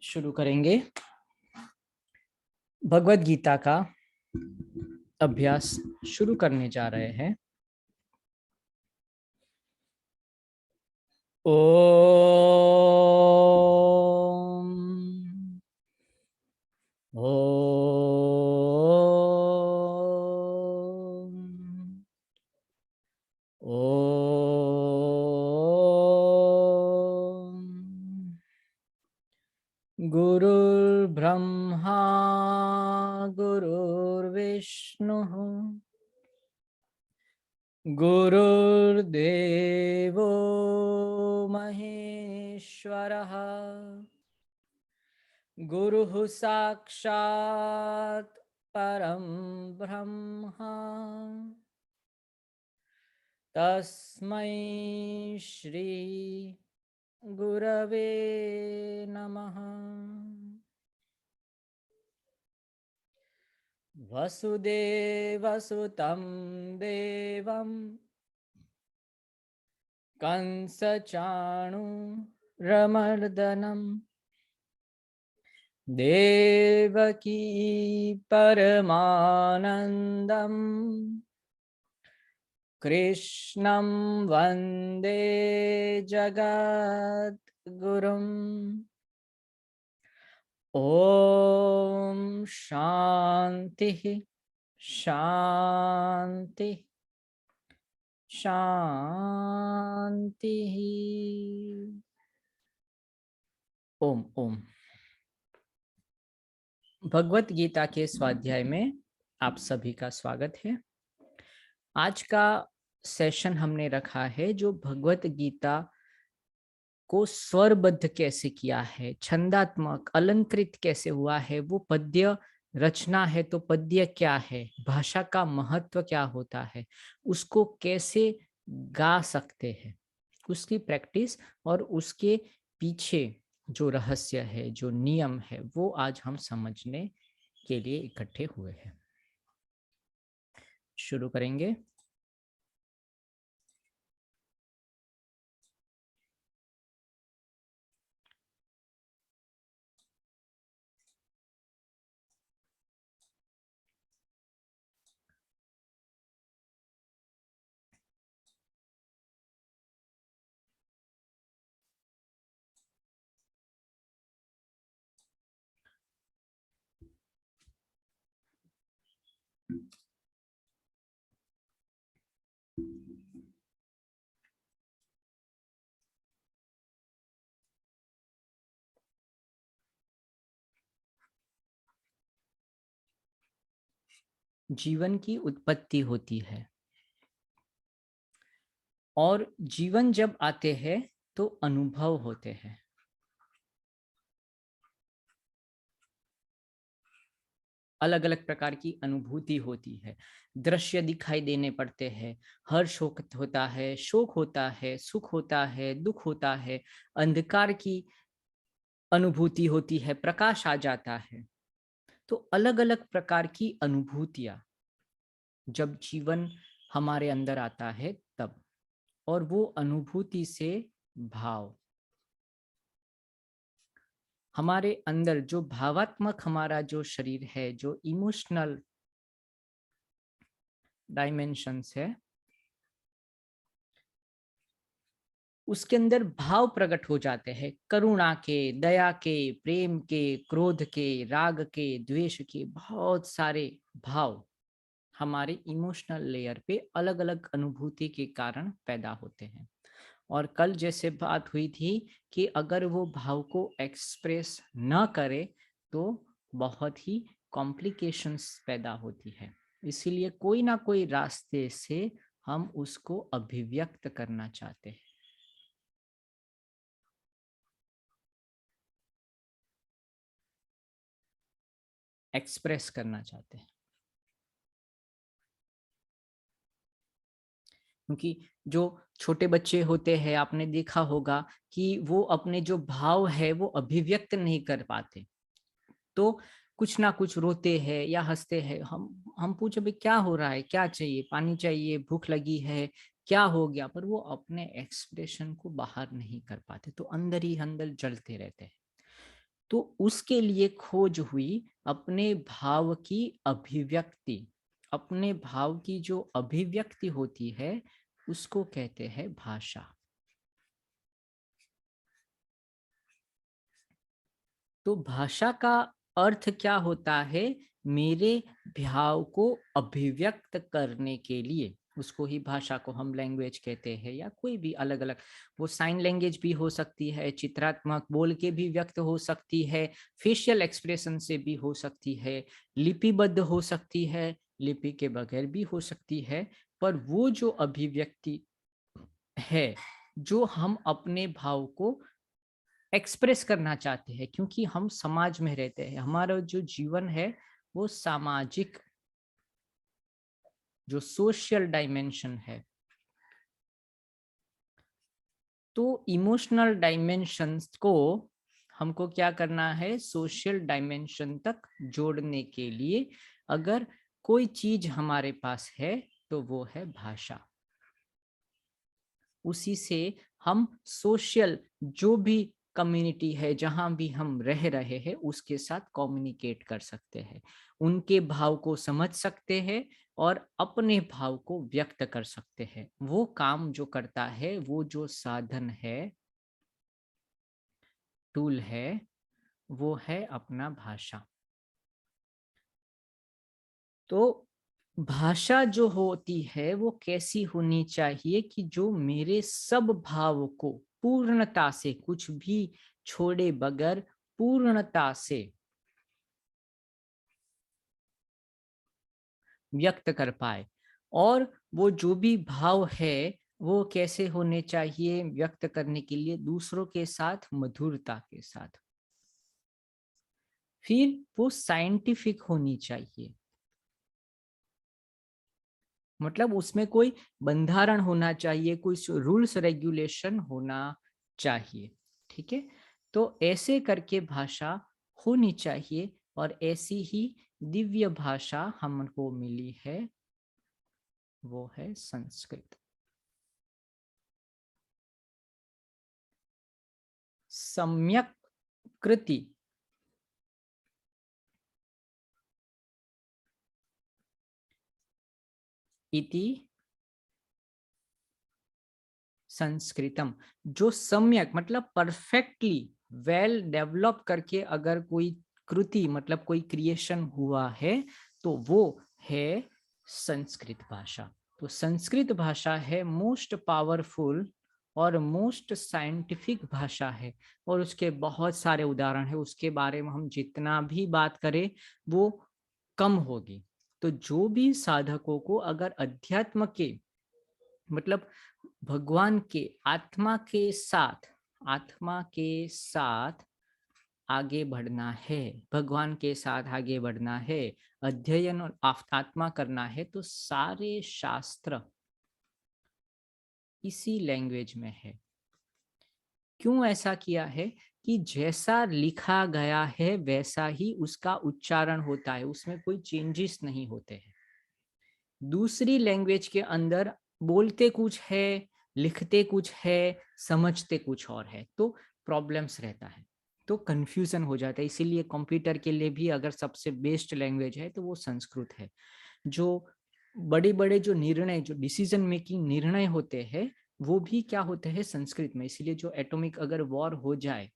शुरू करेंगे। भगवत गीता का अभ्यास शुरू करने जा रहे हैं। ओम ओम ओम। गुरुर्ब्रह्मा गुरुर्विष्णुः गुरुर्देवो महेश्वरः गुरुः साक्षात् परं ब्रह्म तस्मै श्री गुरवे नमः। वसुदेवसुतं देवं कंसचाणूरमर्दनं देवकी परमानन्दं कृष्णं वन्दे जगद्गुरुम्। ओम शांति शांति शांति। ओम ओम। भगवत गीता के स्वाध्याय में आप सभी का स्वागत है। आज का सेशन हमने रखा है जो भगवत गीता को स्वरबद्ध कैसे किया है, छंदात्मक अलंकृत कैसे हुआ है, वो पद्य रचना है तो पद्य क्या है, भाषा का महत्व क्या होता है, उसको कैसे गा सकते हैं, उसकी प्रैक्टिस और उसके पीछे जो रहस्य है, जो नियम है, वो आज हम समझने के लिए इकट्ठे हुए हैं। शुरू करेंगे। जीवन की उत्पत्ति होती है और जीवन जब आते हैं तो अनुभव होते हैं। अलग अलग प्रकार की अनुभूति होती है। दृश्य दिखाई देने पड़ते हैं, हर्ष होता है, शोक होता है, सुख होता है, दुख होता है, अंधकार की अनुभूति होती है, प्रकाश आ जाता है। तो अलग अलग प्रकार की अनुभूतियां जब जीवन हमारे अंदर आता है तब, और वो अनुभूति से भाव, हमारे अंदर जो भावात्मक हमारा जो शरीर है, जो इमोशनल डायमेंशंस है, उसके अंदर भाव प्रकट हो जाते हैं, करुणा के, दया के, प्रेम के, क्रोध के, राग के, द्वेष के, बहुत सारे भाव हमारे इमोशनल लेयर पे अलग अलग अनुभूति के कारण पैदा होते हैं। और कल जैसे बात हुई थी कि अगर वो भाव को एक्सप्रेस न करे तो बहुत ही कॉम्प्लिकेशंस पैदा होती है। इसीलिए कोई ना कोई रास्ते से हम उसको अभिव्यक्त करना चाहते हैं, एक्सप्रेस करना चाहते हैं। क्योंकि जो छोटे बच्चे होते हैं, आपने देखा होगा कि वो अपने जो भाव है वो अभिव्यक्त नहीं कर पाते, तो कुछ ना कुछ रोते हैं या हंसते हैं। हम पूछे भाई क्या हो रहा है, क्या चाहिए, पानी चाहिए, भूख लगी है, क्या हो गया, पर वो अपने एक्सप्रेशन को बाहर नहीं कर पाते, तो अंदर ही अंदर जलते रहते हैं। तो उसके लिए खोज हुई अपने भाव की अभिव्यक्ति। अपने भाव की जो अभिव्यक्ति होती है उसको कहते हैं भाषा। तो भाषा का अर्थ क्या होता है? मेरे भाव को अभिव्यक्त करने के लिए, उसको ही भाषा को हम लैंग्वेज कहते हैं, या कोई भी अलग अलग, वो साइन लैंग्वेज भी हो सकती है, चित्रात्मक बोल के भी व्यक्त हो सकती है, फेशियल एक्सप्रेशन से भी हो सकती है, लिपिबद्ध हो सकती है, लिपि के बगैर भी हो सकती है। पर वो जो अभिव्यक्ति है, जो हम अपने भाव को एक्सप्रेस करना चाहते हैं, क्योंकि हम समाज में रहते हैं, हमारा जो जीवन है वो सामाजिक, जो सोशल डायमेंशन है। तो इमोशनल डायमेंशंस को हमको क्या करना है? सोशल डायमेंशन तक जोड़ने के लिए अगर कोई चीज हमारे पास है तो वो है भाषा। उसी से हम सोशल, जो भी कम्युनिटी है जहां भी हम रह रहे हैं, उसके साथ कम्युनिकेट कर सकते हैं, उनके भाव को समझ सकते हैं और अपने भाव को व्यक्त कर सकते हैं। वो काम जो करता है, वो जो साधन है, टूल है, वो है अपना भाषा। तो भाषा जो होती है वो कैसी होनी चाहिए कि जो मेरे सब भाव को पूर्णता से, कुछ भी छोड़े बगैर पूर्णता से व्यक्त कर पाए। और वो जो भी भाव है वो कैसे होने चाहिए व्यक्त करने के लिए? दूसरों के साथ मधुरता के साथ। फिर वो साइंटिफिक होनी चाहिए, मतलब उसमें कोई बंधारण होना चाहिए, कोई रूल्स रेगुलेशन होना चाहिए। ठीक है, तो ऐसे करके भाषा होनी चाहिए, और ऐसी ही दिव्य भाषा हमको मिली है, वो है संस्कृत। सम्यक कृति इति संस्कृतम। जो सम्यक मतलब परफेक्टली वेल डेवलप करके अगर कोई कृति मतलब कोई क्रिएशन हुआ है तो वो है संस्कृत भाषा। तो संस्कृत भाषा है मोस्ट पावरफुल और मोस्ट साइंटिफिक भाषा है, और उसके बहुत सारे उदाहरण है, उसके बारे में हम जितना भी बात करें वो कम होगी। तो जो भी साधकों को अगर अध्यात्म के मतलब भगवान के आत्मा के साथ आगे बढ़ना है, भगवान के साथ आगे बढ़ना है, अध्ययन और आत्मा करना है, तो सारे शास्त्र इसी लैंग्वेज में है। क्यों ऐसा किया है? कि जैसा लिखा गया है वैसा ही उसका उच्चारण होता है, उसमें कोई चेंजेस नहीं होते हैं। दूसरी लैंग्वेज के अंदर बोलते कुछ है, लिखते कुछ है, समझते कुछ और है, तो प्रॉब्लम्स रहता है, तो कंफ्यूजन हो जाता है। इसीलिए कंप्यूटर के लिए भी अगर सबसे बेस्ट लैंग्वेज है तो वो संस्कृत है। जो बड़े बड़े जो निर्णय, जो डिसीजन मेकिंग निर्णय होते हैं, वो भी क्या होते हैं? संस्कृत में। इसीलिए जो एटॉमिक अगर वॉर हो जाए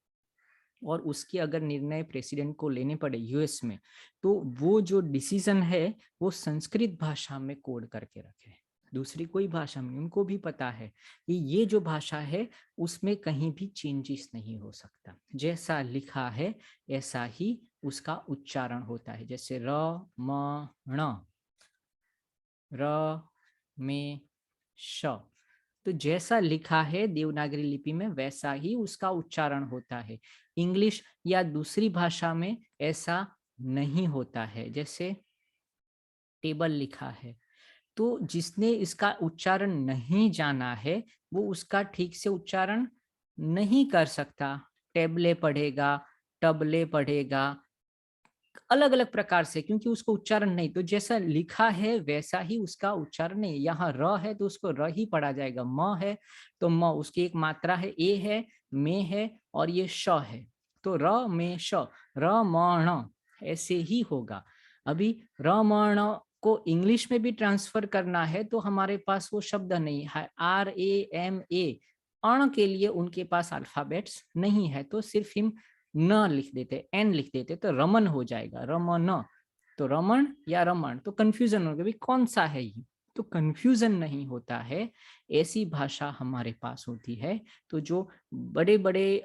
और उसकी अगर निर्णय प्रेसिडेंट को लेने पड़े यूएस में, तो वो जो डिसीजन है वो संस्कृत भाषा में कोड करके रखे, दूसरी कोई भाषा में। उनको भी पता है कि ये जो भाषा है उसमें कहीं भी चेंजेस नहीं हो सकता, जैसा लिखा है ऐसा ही उसका उच्चारण होता है। जैसे र म ण, र में श, तो जैसा लिखा है देवनागरी लिपि में वैसा ही उसका उच्चारण होता है। इंग्लिश या दूसरी भाषा में ऐसा नहीं होता है। जैसे टेबल लिखा है, तो जिसने इसका उच्चारण नहीं जाना है वो उसका ठीक से उच्चारण नहीं कर सकता। टेबले पढ़ेगा, टबले पढ़ेगा, अलग अलग प्रकार से, क्योंकि उसको उच्चारण नहीं, तो जैसा लिखा है वैसा ही उसका उच्चारण नहीं। यहाँ र है तो उसको र ही पढ़ा जाएगा, म है तो म, उसकी एक मात्रा है, ए है, में है, और ये श है, तो र में श, र म ण ऐसे ही होगा। अभी र म ण को इंग्लिश में भी ट्रांसफर करना है तो हमारे पास वो शब्द नहीं है, आर ए एम ए, अण के लिए उनके पास अल्फाबेट्स नहीं है, तो सिर्फ हम न लिख देते, एन लिख देते, तो रमन हो जाएगा, रमन। तो रमन या रमन, तो कंफ्यूजन हो गया, कौन सा है ये, तो कंफ्यूजन नहीं होता है, ऐसी भाषा हमारे पास होती है। तो जो बड़े बड़े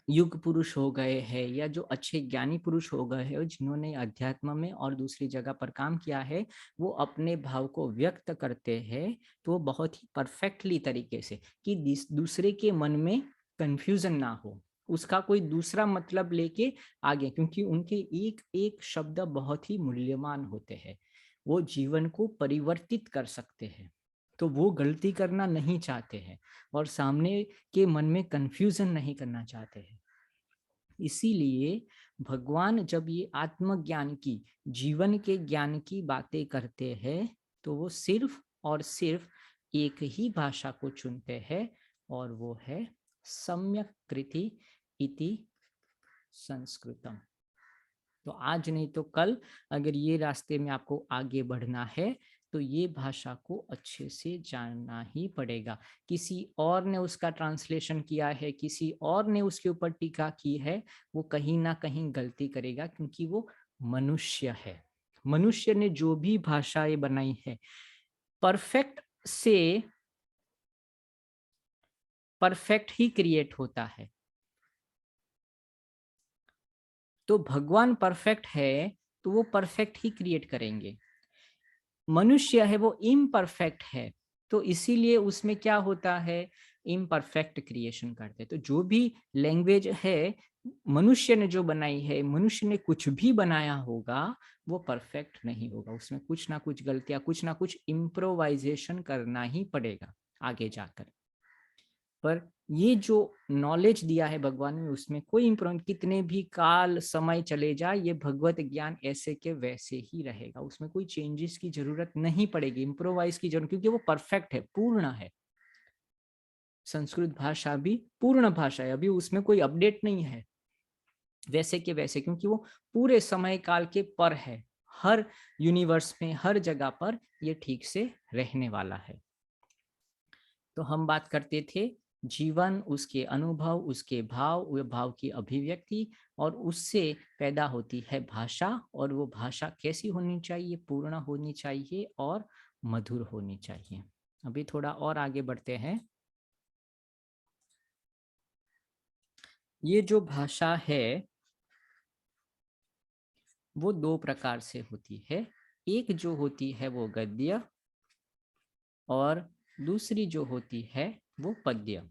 युग पुरुष हो गए हैं, या जो अच्छे ज्ञानी पुरुष हो गए हैं, जिन्होंने अध्यात्म में और दूसरी जगह पर काम किया है, वो अपने भाव को व्यक्त करते हैं तो बहुत ही परफेक्टली तरीके से, कि दूसरे के मन में कंफ्यूजन ना हो, उसका कोई दूसरा मतलब लेके आगे, क्योंकि उनके एक एक शब्द बहुत ही मूल्यवान होते हैं, वो जीवन को परिवर्तित कर सकते हैं, तो वो गलती करना नहीं चाहते हैं और सामने के मन में कंफ्यूजन नहीं करना चाहते हैं। इसीलिए भगवान जब ये आत्मज्ञान की, जीवन के ज्ञान की बातें करते हैं, तो वो सिर्फ और सिर्फ एक ही भाषा को चुनते हैं, और वो है सम्यक कृति इति संस्कृतम। तो आज नहीं तो कल, अगर ये रास्ते में आपको आगे बढ़ना है, तो ये भाषा को अच्छे से जानना ही पड़ेगा। किसी और ने उसका ट्रांसलेशन किया है, किसी और ने उसके ऊपर टीका की है, वो कहीं ना कहीं गलती करेगा, क्योंकि वो मनुष्य है। मनुष्य ने जो भी भाषाएं बनाई है, परफेक्ट से परफेक्ट ही क्रिएट होता है। तो भगवान परफेक्ट है तो वो परफेक्ट ही क्रिएट करेंगे। मनुष्य है वो इम्परफेक्ट है, तो इसीलिए उसमें क्या होता है, इम्परफेक्ट क्रिएशन करते। तो जो भी लैंग्वेज है मनुष्य ने जो बनाई है, मनुष्य ने कुछ भी बनाया होगा, वो परफेक्ट नहीं होगा, उसमें कुछ ना कुछ गलतियां, कुछ ना कुछ इम्प्रोवाइजेशन करना ही पड़ेगा आगे जाकर। पर ये जो नॉलेज दिया है भगवान ने, उसमें कोई इम्प्रूव, कितने भी काल समय चले जाए, ये भगवत ज्ञान ऐसे के वैसे ही रहेगा, उसमें कोई चेंजेस की जरूरत नहीं पड़ेगी, इम्प्रोवाइज की जरूरत, क्योंकि वो परफेक्ट है, पूर्ण है। संस्कृत भाषा भी पूर्ण भाषा है, अभी उसमें कोई अपडेट नहीं है, वैसे के वैसे, क्योंकि वो पूरे समय काल के पर है, हर यूनिवर्स में हर जगह पर ये ठीक से रहने वाला है। तो हम बात करते थे जीवन, उसके अनुभव, उसके भाव, वह भाव की अभिव्यक्ति, और उससे पैदा होती है भाषा, और वो भाषा कैसी होनी चाहिए, पूर्ण होनी चाहिए और मधुर होनी चाहिए। अभी थोड़ा और आगे बढ़ते हैं। ये जो भाषा है वो दो प्रकार से होती है, एक जो होती है वो गद्य, और दूसरी जो होती है वो पद्य।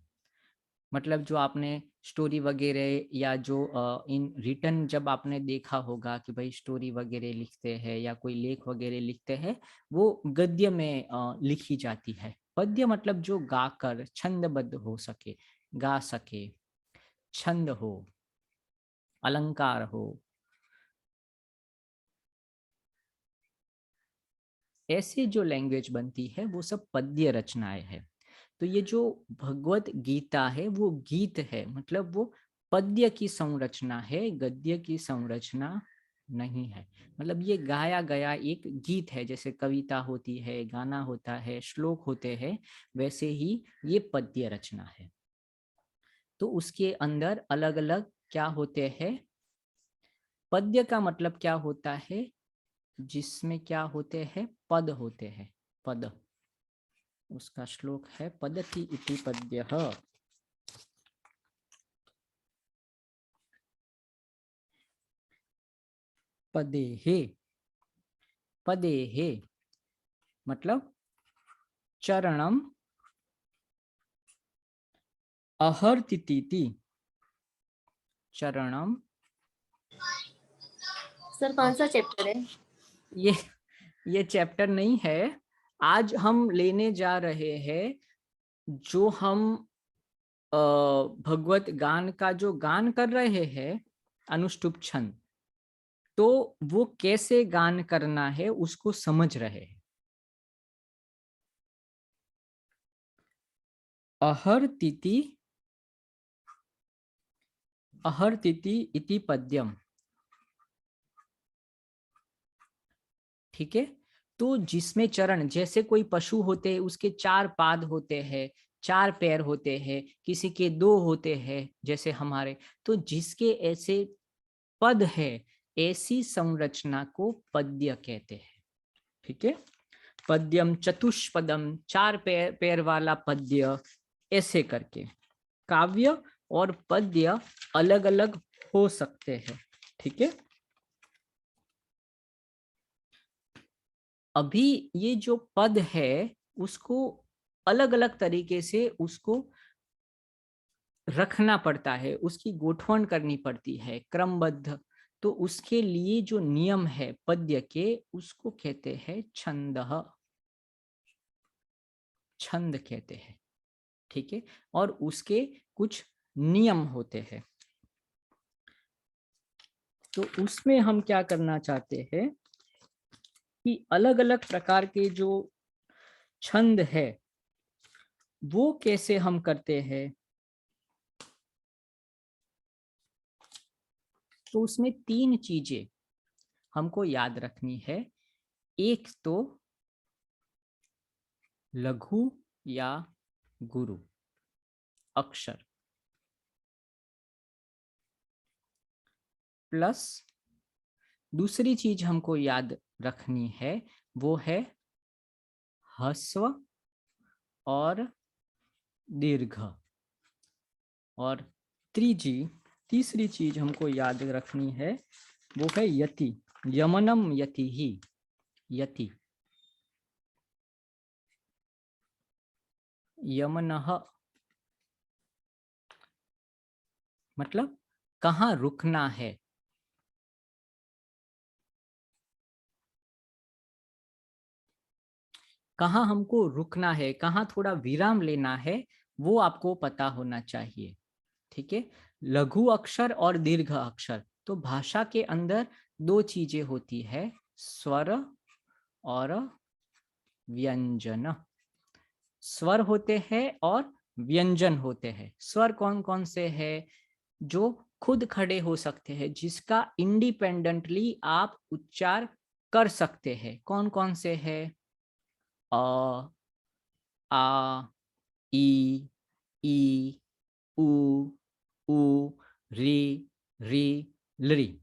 मतलब जो आपने स्टोरी वगैरह, या जो इन रिटर्न जब आपने देखा होगा कि भाई स्टोरी वगैरह लिखते हैं या कोई लेख वगैरह लिखते हैं, वो गद्य में लिखी जाती है। पद्य मतलब जो गाकर छंदबद्ध हो सके, गा सके, छंद हो, अलंकार हो, ऐसे जो लैंग्वेज बनती है वो सब पद्य रचनाएं है। तो ये जो भगवत गीता है वो गीत है, मतलब वो पद्य की संरचना है, गद्य की संरचना नहीं है। मतलब ये गाया गया एक गीत है, जैसे कविता होती है, गाना होता है, श्लोक होते हैं, वैसे ही ये पद्य रचना है। तो उसके अंदर अलग अलग क्या होते हैं, पद्य का मतलब क्या होता है, जिसमें क्या होते हैं, पद होते हैं, पद। उसका श्लोक है पदति इति पद्यः। पदेहे, पदेहे मतलब चरणम अहर्तिति, चरणम। सर कौन सा चैप्टर है? ये चैप्टर नहीं है, आज हम लेने जा रहे हैं जो हम भगवत गान का जो गान कर रहे हैं, अनुष्टुप छंद, तो वो कैसे गान करना है उसको समझ रहे हैं। अहर्तिति अहर्तिति इति पद्यम। ठीक है, तो जिसमें चरण, जैसे कोई पशु होते हैं उसके 4 पाद होते हैं, 4 पैर होते हैं, किसी के 2 होते हैं जैसे हमारे, तो जिसके ऐसे पद है, ऐसी संरचना को पद्य कहते हैं। ठीक है, पद्यम चतुष्पदम, 4 पैर वाला पद्य, ऐसे करके काव्य और पद्य अलग अलग हो सकते हैं। ठीक है, अभी ये जो पद है उसको अलग अलग तरीके से उसको रखना पड़ता है, उसकी गोठवण करनी पड़ती है क्रमबद्ध। तो उसके लिए जो नियम है पद्य के, उसको कहते हैं छंदः, छंद कहते हैं। ठीक है, और उसके कुछ नियम होते हैं। तो उसमें हम क्या करना चाहते हैं कि अलग अलग प्रकार के जो छंद है वो कैसे हम करते हैं। तो उसमें 3 चीजें हमको याद रखनी है। एक तो लघु या गुरु अक्षर, प्लस दूसरी चीज हमको याद रखनी है वो है ह्रस्व और दीर्घ। और तीसरी चीज हमको याद रखनी है वो है यति, यमनम यति ही, यति, यमनः मतलब कहाँ रुकना है। कहाँ हमको रुकना है, कहाँ थोड़ा विराम लेना है, वो आपको पता होना चाहिए। ठीक है, लघु अक्षर और दीर्घ अक्षर। तो भाषा के अंदर 2 चीजें होती है, स्वर और व्यंजन। स्वर होते हैं और व्यंजन होते हैं। स्वर कौन कौन से हैं? जो खुद खड़े हो सकते हैं, जिसका इंडिपेंडेंटली आप उच्चार कर सकते हैं। कौन कौन से हैं? अ, आ, ई, ई, उ, उ, री, लरी।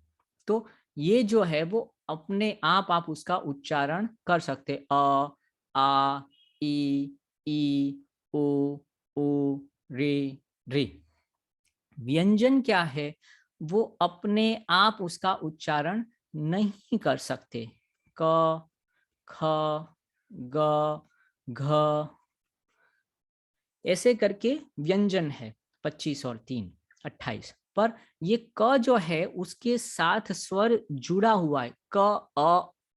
तो ये जो है वो अपने आप उसका उच्चारण कर सकते। आ, ई, उ, री। व्यंजन क्या है? वो अपने आप उसका उच्चारण नहीं कर सकते। क, ख, ग, घ, ऐसे करके व्यंजन है 25 और 3 28। पर ये क जो है उसके साथ स्वर जुड़ा हुआ है। क,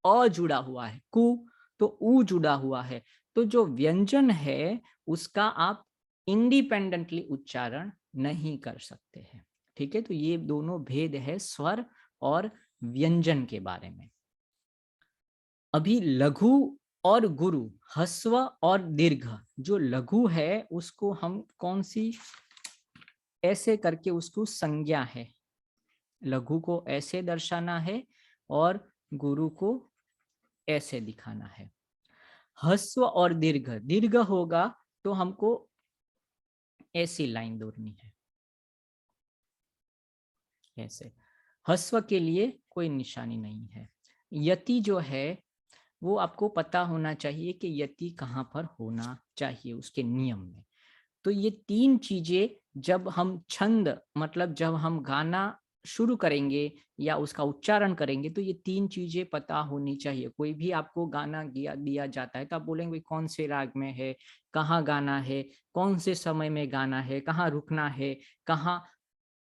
अ जुड़ा हुआ है, कु तो उ जुड़ा हुआ है। तो जो व्यंजन है उसका आप इंडिपेंडेंटली उच्चारण नहीं कर सकते हैं। ठीक है, तो ये दोनों भेद है स्वर और व्यंजन के बारे में। अभी लघु और गुरु, ह्रस्व और दीर्घ। जो लघु है उसको हम कौन सी, ऐसे करके उसको संज्ञा है, लघु को ऐसे दर्शाना है और गुरु को ऐसे दिखाना है। ह्रस्व और दीर्घ, दीर्घ होगा तो हमको ऐसी लाइन दौड़नी है, ऐसे। ह्रस्व के लिए कोई निशानी नहीं है। यति जो है वो आपको पता होना चाहिए कि यति कहाँ पर होना चाहिए उसके नियम में। तो ये 3 चीजें जब हम छंद, मतलब जब हम गाना शुरू करेंगे या उसका उच्चारण करेंगे, तो ये 3 चीजें पता होनी चाहिए। कोई भी आपको गाना दिया जाता है तो आप बोलेंगे कौन से राग में है, कहाँ गाना है, कौन से समय में गाना है, कहाँ रुकना है, कहाँ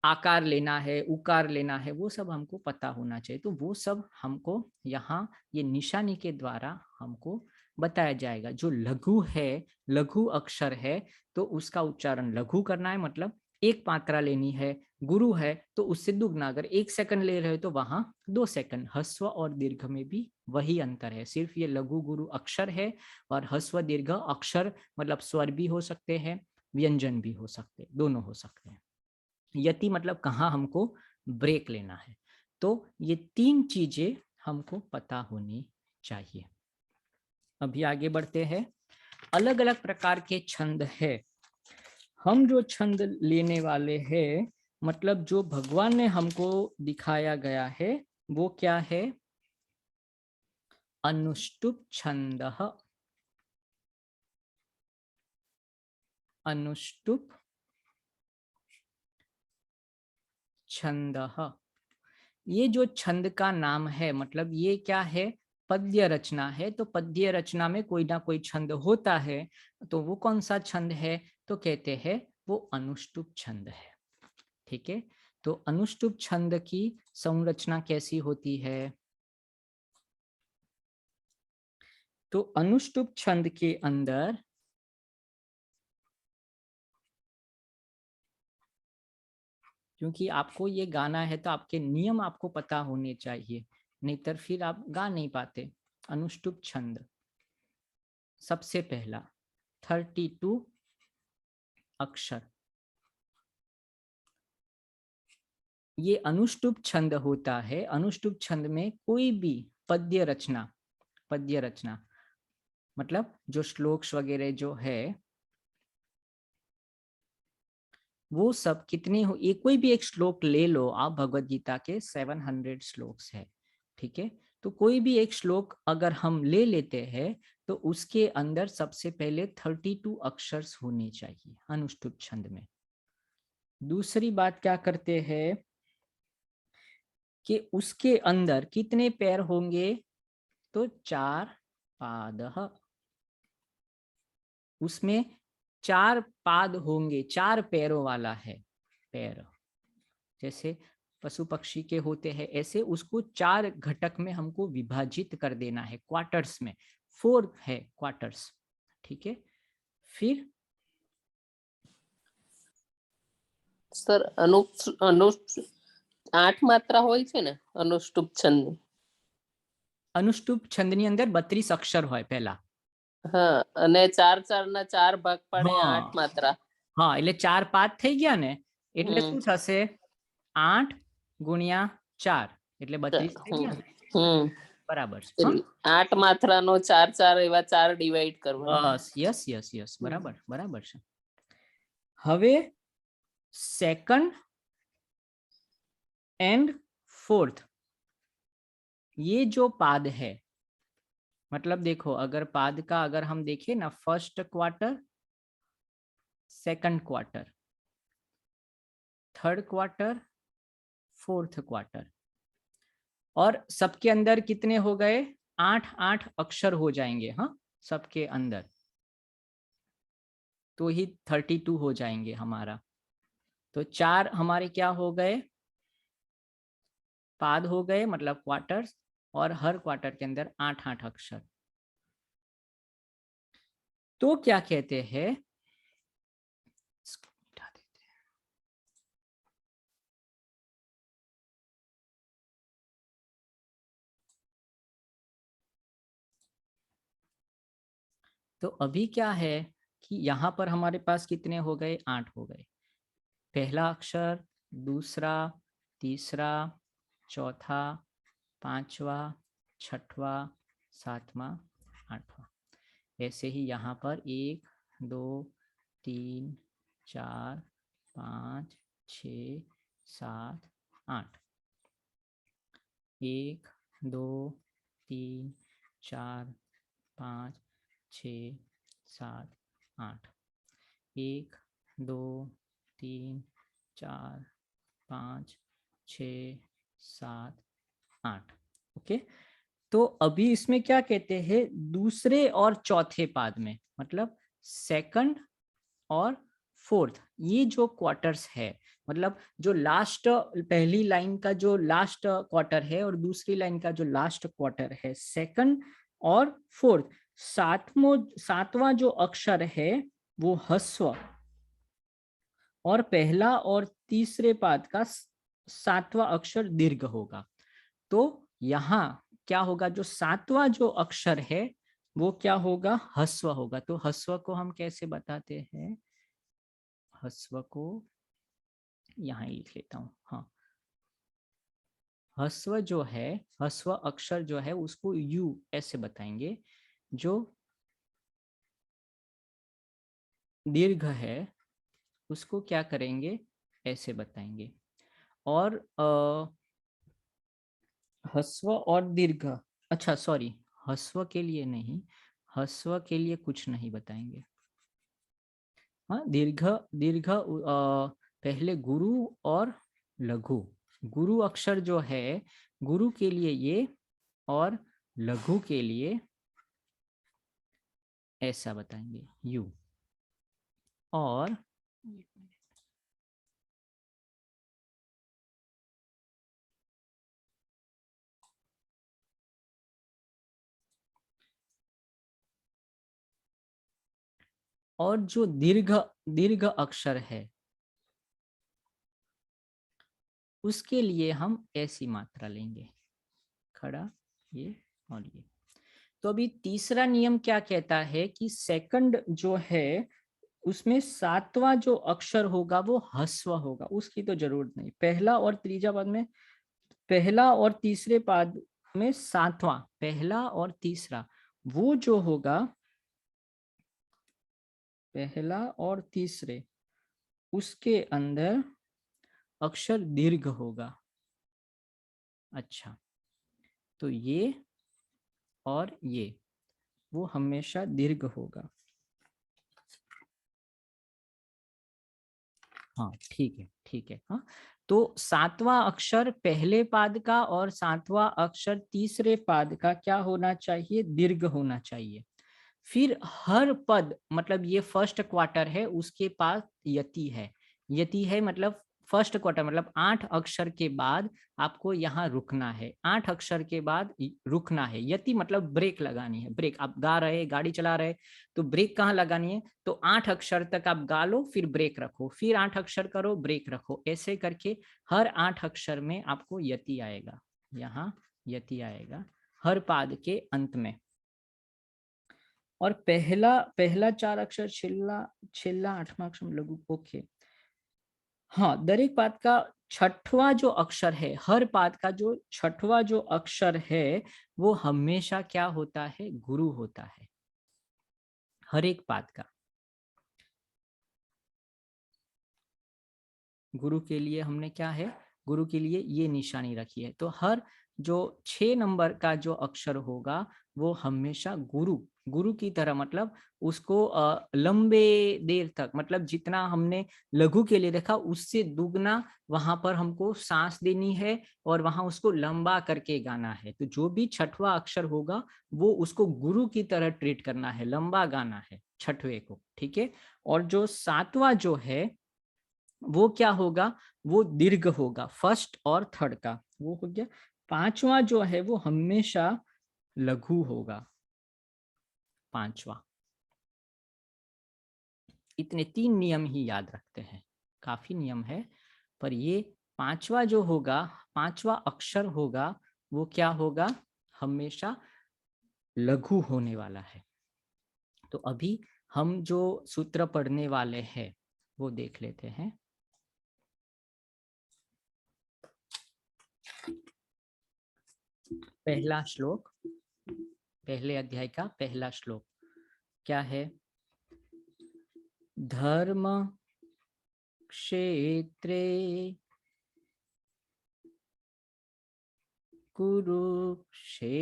आकार लेना है, उकार लेना है, वो सब हमको पता होना चाहिए। तो वो सब हमको यहाँ ये निशानी के द्वारा हमको बताया जाएगा। जो लघु है, लघु अक्षर है, तो उसका उच्चारण लघु करना है, मतलब एक मात्रा लेनी है, गुरु है तो उससे दुगना, अगर 1 सेकंड ले रहे हो तो वहां 2 सेकंड। ह्रस्व और दीर्घ में भी वही अंतर है, सिर्फ ये लघु गुरु अक्षर है और ह्रस्व दीर्घ अक्षर मतलब स्वर भी हो सकते हैं, व्यंजन भी हो सकते हैं, दोनों हो सकते हैं। यति मतलब कहाँ हमको ब्रेक लेना है। तो ये 3 चीजें हमको पता होनी चाहिए। अभी आगे बढ़ते हैं। अलग अलग प्रकार के छंद है। हम जो छंद लेने वाले हैं, मतलब जो भगवान ने हमको दिखाया गया है, वो क्या है? अनुष्टुप छंदः। अनुष्टुप छंदः, ये जो छंद का नाम है, मतलब ये क्या है? पद्य रचना है। तो पद्य रचना में कोई ना कोई छंद होता है, तो वो कौन सा छंद है? तो कहते हैं वो अनुष्टुप छंद है। ठीक है, तो अनुष्टुप छंद की संरचना कैसी होती है? तो अनुष्टुप छंद के अंदर क्योंकि आपको ये गाना है तो आपके नियम आपको पता होने चाहिए, नहीं तो फिर आप गा नहीं पाते। अनुष्टुप छंद सबसे पहला 32 अक्षर, ये अनुष्टुप छंद होता है। अनुष्टुप छंद में कोई भी पद्य रचना, पद्य रचना मतलब जो श्लोक्स वगैरह जो है वो सब कितने हो, ये कोई भी एक श्लोक ले लो आप, भगवत गीता के 700 श्लोक्स है। ठीक है, तो कोई भी एक श्लोक अगर हम ले लेते हैं तो उसके अंदर सबसे पहले 32 अक्षर्स होने चाहिए अनुष्टुप छंद में। दूसरी बात क्या करते हैं कि उसके अंदर कितने पैर होंगे? तो 4 पादः, उसमें 4 पाद होंगे, 4 पैरों वाला है। पैर जैसे पशु पक्षी के होते हैं, ऐसे उसको 4 घटक में हमको विभाजित कर देना है, क्वार्टर्स में। 4 है क्वार्टर्स। ठीक है, फिर સર આઠ માત્રા હોય છે ને અનુષ્ટુપ છંદ? अनुष्टुप छंदनी अंदर 32 अक्षर હોય પહેલા। હા, અને 4 ના 4 ભાગ પાડે, 8 હા માત્રા। હા, એટલે 4 5 થઈ ગયા ને, એટલે શું થશે? 8 ગુણ્યા 4 એટલે 32 થઈ ગયા ને? બરાબર છે। 8 માત્રાનો 4 4 એવા 4 ડિવાઈડ કરવા। બસ, યસ યસ યસ, બરાબર બરાબર છે। હવે સેકન્ડ एंड फोर्थ, ये जो पाद है, मतलब देखो अगर पाद का अगर हम देखें ना, first quarter, second quarter, third quarter, fourth quarter, और सबके अंदर कितने हो गए? 8 अक्षर हो जाएंगे। हाँ, सबके अंदर तो ही 32 हो जाएंगे हमारा। तो 4 हमारे क्या हो गए? पाद हो गए, मतलब क्वार्टर्स, और हर क्वार्टर के अंदर 8 अक्षर। तो क्या कहते हैं, तो अभी क्या है कि यहाँ पर हमारे पास कितने हो गए? 8 हो गए। पहला अक्षर, दूसरा, तीसरा, चौथा, पांचवा, छठवा, सातवां, आठवां। ऐसे ही यहाँ पर 1 2 3 4 5 6 7 8, 1 2 3 4 5 6 7 8, 1 2 3 4 5 6 7 8। ओके, तो अभी इसमें क्या कहते हैं, दूसरे और चौथे पाद में, मतलब सेकंड और फोर्थ, ये जो क्वार्टर्स है, मतलब जो लास्ट पहली लाइन का जो लास्ट क्वार्टर है और दूसरी लाइन का जो लास्ट क्वार्टर है, सेकंड और फोर्थ, सातवां जो अक्षर है वो ह्रस्व और पहला और तीसरे पाद का सातवां अक्षर दीर्घ होगा। तो यहाँ क्या होगा, जो सातवां जो अक्षर है वो क्या होगा, ह्स्व होगा। तो ह्स्व को हम कैसे बताते हैं, ह्स्व को यहाँ ही लिख लेता हूँ। हाँ, ह्स्व जो है, ह्स्व अक्षर जो है उसको यू ऐसे बताएंगे। जो दीर्घ है उसको क्या करेंगे, ऐसे बताएंगे। और ह्स्व और दीर्घ, अच्छा सॉरी, ह्स्व के लिए नहीं, ह्स्व के लिए कुछ नहीं बताएंगे। हाँ, दीर्घ दीर्घ पहले गुरु और लघु। गुरु अक्षर जो है, गुरु के लिए ये और लघु के लिए ऐसा बताएंगे यू। और जो दीर्घ दीर्घ अक्षर है उसके लिए हम ऐसी मात्रा लेंगे, खड़ा ये और ये। तो अभी तीसरा नियम क्या कहता है कि सेकंड जो है उसमें सातवां जो अक्षर होगा वो ह्स्व होगा, उसकी तो जरूरत नहीं। पहला और तीसरा पद में, पहला और तीसरे पद में सातवां, पहला और तीसरा वो जो होगा, पहला और तीसरे उसके अंदर अक्षर दीर्घ होगा। अच्छा, तो ये और ये वो हमेशा दीर्घ होगा। हाँ ठीक है, ठीक है। हाँ, तो सातवां अक्षर पहले पाद का और सातवां अक्षर तीसरे पाद का क्या होना चाहिए, दीर्घ होना चाहिए। फिर हर पद, मतलब ये फर्स्ट क्वार्टर है उसके पास यति है। यति है मतलब फर्स्ट क्वार्टर, मतलब 8 अक्षर के बाद आपको यहाँ रुकना है, 8 अक्षर के बाद रुकना है। यति मतलब ब्रेक लगानी है। ब्रेक, आप गा रहे, गाड़ी चला रहे तो ब्रेक कहाँ लगानी है, तो 8 अक्षर तक आप गा लो, फिर ब्रेक रखो, फिर 8 अक्षर करो, ब्रेक रखो। ऐसे करके हर 8 अक्षर में आपको यति आएगा, यहाँ यति आएगा हर पाद के अंत में। और पहला पहला 4 अक्षर छेल्ला छेल्ला 8वां अक्षर लघु, ओके। हाँ, दरेक पाद का छठवां जो अक्षर है, हर पाद का जो छठवां जो अक्षर है वो हमेशा क्या होता है, गुरु होता है, हर एक पाद का। गुरु के लिए हमने क्या है, गुरु के लिए ये निशानी रखी है। तो हर जो 6 नंबर का जो अक्षर होगा वो हमेशा गुरु, गुरु की तरह, मतलब उसको लंबे देर तक, मतलब जितना हमने लघु के लिए देखा उससे दुगना वहां पर हमको सांस देनी है और वहां उसको लंबा करके गाना है। तो जो भी छठवां अक्षर होगा वो उसको गुरु की तरह ट्रीट करना है, लंबा गाना है छठवे को, ठीक है। और जो सातवां जो है वो क्या होगा, वो दीर्घ होगा, फर्स्ट और थर्ड का वो हो गया। पांचवा जो है वो हमेशा लघु होगा, पांचवा। इतने 3 नियम ही याद रखते हैं, काफी नियम है, पर ये पांचवा जो होगा, पांचवा अक्षर होगा वो क्या होगा, हमेशा लघु होने वाला है। तो अभी हम जो सूत्र पढ़ने वाले हैं वो देख लेते हैं। पहला श्लोक, पहले अध्याय का पहला श्लोक क्या है, धर्म क्षेत्रे कुरुक्षेत्रे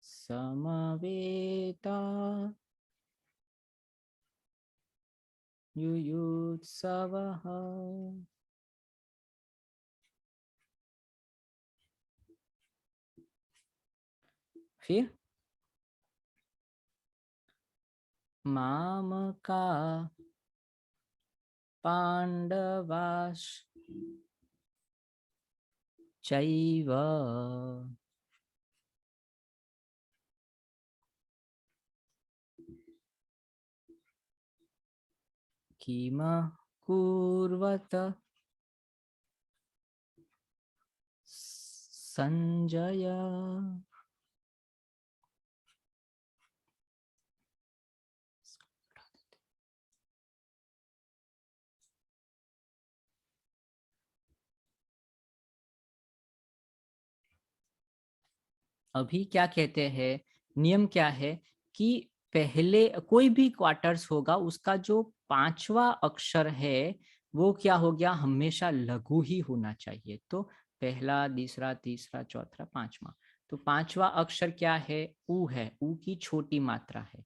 समवेता युयुत्सवः। फिर मामका पांडवाश्चैव किम कुर्वत संजय। अभी क्या कहते हैं, नियम क्या है कि पहले कोई भी क्वार्टर्स होगा उसका जो पांचवा अक्षर है वो क्या हो गया, हमेशा लघु ही होना चाहिए। तो पहला, दूसरा, तीसरा, चौथा, पांचवा, तो पांचवा अक्षर क्या है, ऊ है, ऊ की छोटी मात्रा है,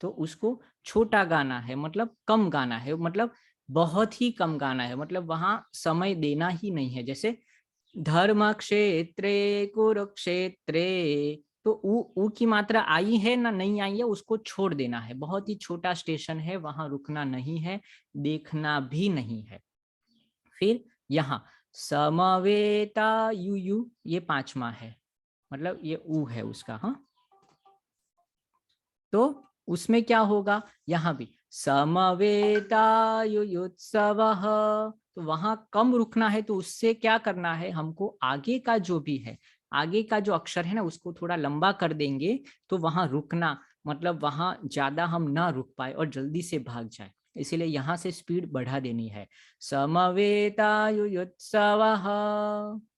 तो उसको छोटा गाना है, मतलब कम गाना है, मतलब बहुत ही कम गाना है, मतलब वहां समय देना ही नहीं है। जैसे धर्म क्षेत्रे कुरुक्षेत्रे, तो ऊ की मात्रा आई है ना नहीं आई है उसको छोड़ देना है, बहुत ही छोटा स्टेशन है, वहां रुकना नहीं है, देखना भी नहीं है। फिर यहाँ समवेता यू यू, ये पांचवा है, मतलब ये ऊ है उसका। हाँ, तो उसमें क्या होगा, यहाँ भी समवेतायुत्सव, तो वहां कम रुकना है, तो उससे क्या करना है हमको, आगे का जो भी है, आगे का जो अक्षर है ना उसको थोड़ा लंबा कर देंगे, तो वहां रुकना, मतलब वहां ज्यादा हम ना रुक पाए और जल्दी से भाग जाए, इसीलिए यहाँ से स्पीड बढ़ा देनी है। समवेतायुत्सव,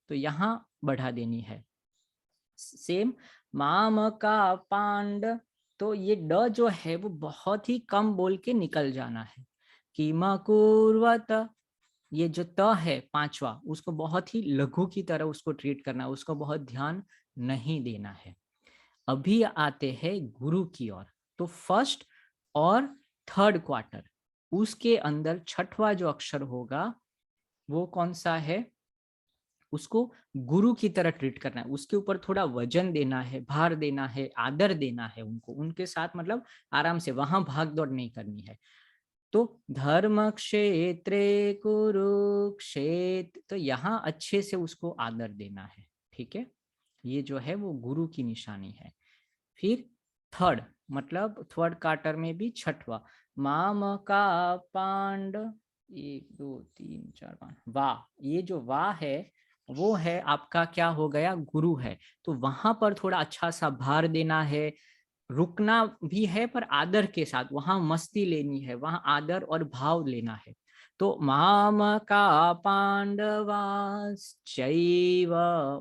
तो यहाँ बढ़ा देनी है। सेम माम का पांड, तो ये ड जो है वो बहुत ही कम बोल के निकल जाना है। किमा कुर्वत, ये जो त है पांचवा, उसको बहुत ही लघु की तरह उसको ट्रीट करना है, उसको बहुत ध्यान नहीं देना है। अभी आते हैं गुरु की ओर, तो फर्स्ट और थर्ड क्वार्टर, उसके अंदर छठवा जो अक्षर होगा वो कौन सा है, उसको गुरु की तरह ट्रीट करना है, उसके ऊपर थोड़ा वजन देना है, भार देना है, आदर देना है उनको, उनके साथ मतलब आराम से, वहां भाग दौड़ नहीं करनी है। तो धर्म क्षेत्रे कुरुक्षेत्र, तो यहाँ अच्छे से उसको आदर देना है, ठीक है, ये जो है वो गुरु की निशानी है। फिर थर्ड, मतलब थर्ड क्वार्टर में भी छठवा, माम का पांड, 1 2 3 4 5, वाह, ये जो वाह है वो है आपका क्या हो गया, गुरु है, तो वहां पर थोड़ा अच्छा सा भार देना है, रुकना भी है पर आदर के साथ, वहां मस्ती लेनी है, वहां आदर और भाव लेना है। तो माम का पांडवाश्चैव,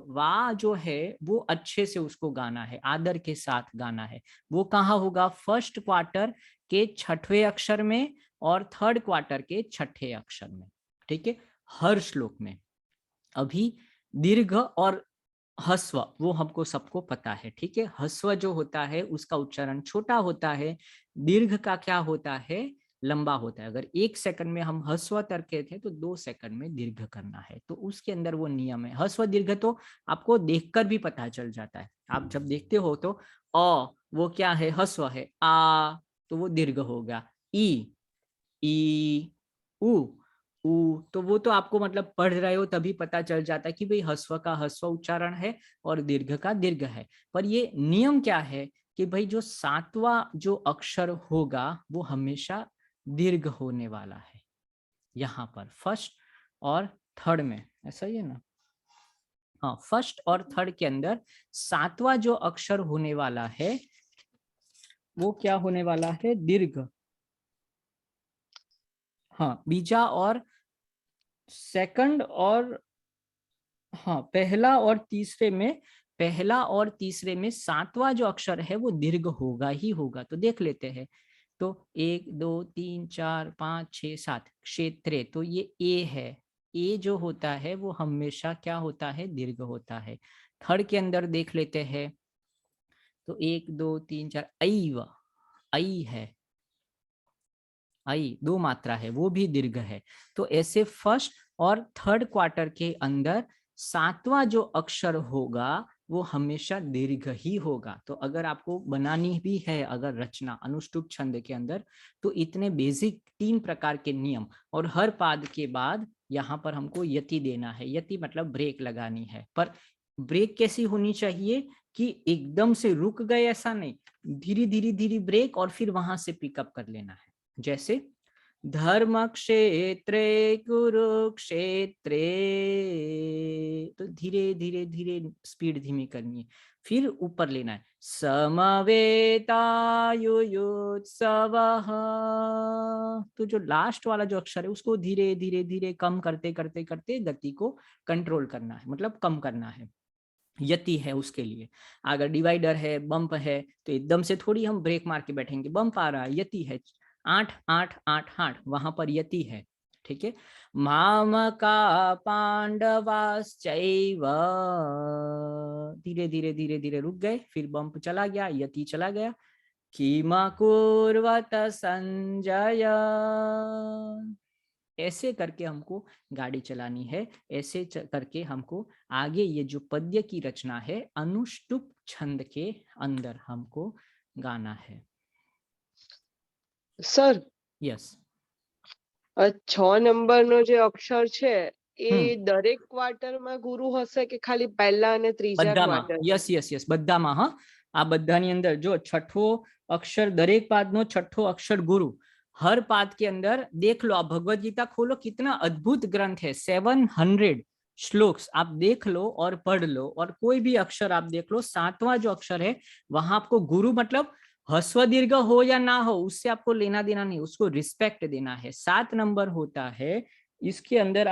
वा जो है वो अच्छे से उसको गाना है, आदर के साथ गाना है। वो कहाँ होगा, फर्स्ट क्वार्टर के छठवें अक्षर में और थर्ड क्वार्टर के छठे अक्षर में, ठीक है, हर श्लोक में। अभी दीर्घ और हस्व वो हमको सबको पता है, ठीक है, हस्व जो होता है उसका उच्चारण छोटा होता है, दीर्घ का क्या होता है, लंबा होता है। अगर 1 सेकंड में हम हस्व करते थे तो 2 सेकंड में दीर्घ करना है, तो उसके अंदर वो नियम है। हस्व दीर्घ तो आपको देखकर भी पता चल जाता है, आप जब देखते हो तो वो क्या है, हस्व है, आ तो वो दीर्घ होगा, ई उ उ, तो वो तो आपको मतलब पढ़ रहे हो तभी पता चल जाता है कि भाई हस्व का हस्व उच्चारण है और दीर्घ का दीर्घ है। पर ये नियम क्या है कि भाई जो सातवां जो अक्षर होगा वो हमेशा दीर्घ होने वाला है, यहाँ पर फर्स्ट और थर्ड में, ऐसा ही है ना। हाँ, फर्स्ट और थर्ड के अंदर सातवां जो अक्षर होने वाला है वो क्या होने वाला है, दीर्घ। हाँ, बीजा और सेकंड और, हाँ, पहला और तीसरे में सातवां जो अक्षर है वो दीर्घ होगा ही होगा। तो देख लेते हैं, तो 1 2 3 4 5 6 7 क्षेत्रे, तो ये ए है, ए जो होता है वो हमेशा क्या होता है, दीर्घ होता है। थर्ड के अंदर देख लेते हैं, तो 1 2 3 4 ऐव, ऐ है, आई 2 मात्रा है वो भी दीर्घ है। तो ऐसे फर्स्ट और थर्ड क्वार्टर के अंदर सातवां जो अक्षर होगा वो हमेशा दीर्घ ही होगा। तो अगर आपको बनानी भी है अगर रचना अनुष्टुप छंद के अंदर, तो इतने बेसिक 3 प्रकार के नियम, और हर पाद के बाद यहाँ पर हमको यति देना है, यति मतलब ब्रेक लगानी है। पर ब्रेक कैसी होनी चाहिए कि एकदम से रुक गए ऐसा नहीं, धीरे धीरे धीरे ब्रेक और फिर वहां से पिकअप कर लेना है। जैसे धर्म क्षेत्रे कुरुक्षेत्रे, तो धीरे धीरे धीरे स्पीड धीमी करनी है, फिर ऊपर लेना है, समवेतायुयुत्सवः, तो जो लास्ट वाला जो अक्षर है उसको धीरे धीरे धीरे कम करते करते करते गति को कंट्रोल करना है, मतलब कम करना है। यति है उसके लिए, अगर डिवाइडर है, बम्प है, तो एकदम से थोड़ी हम ब्रेक मार के बैठेंगे, बम्प आ रहा है, यति है, 8 8 8 8, वहां पर यति है, ठीक है। मामका पांडवाश्चैव, धीरे धीरे धीरे धीरे रुक गए, फिर बम्प चला गया, यति चला गया। किमकुर्वत संजय, ऐसे करके हमको गाड़ी चलानी है, ऐसे करके हमको आगे ये जो पद्य की रचना है अनुष्टुप छंद के अंदर हमको गाना है। સર यस, 6 નંબરનો જે અક્ષર છે એ દરેક ક્વાર્ટરમાં ગુરુ હશે કે ખાલી પહેલા અને ત્રીજા બધામાં? ક્વાર્ટર? યસ યસ યસ, બધામાં। હા, આ બધાની અંદર જો છઠ્ઠો અક્ષર, દરેક પાદનો છઠ્ઠો અક્ષર ગુરુ, हर पाद के अंदर देख लो, आप भगवत गीता खोलो, कितना अद्भुत ग्रंथ है, 700 श्लोक्स आप देख लो और पढ़ लो, और कोई भी अक्षर आप देख लो, 7वां जो अक्षर है वहां आपको गुरु मतलब ह्रस्व दीर्घ हो या ना हो उससे आपको लेना देना नहीं, उसको रिस्पेक्ट देना है। 7 नंबर होता है, इसके अंदर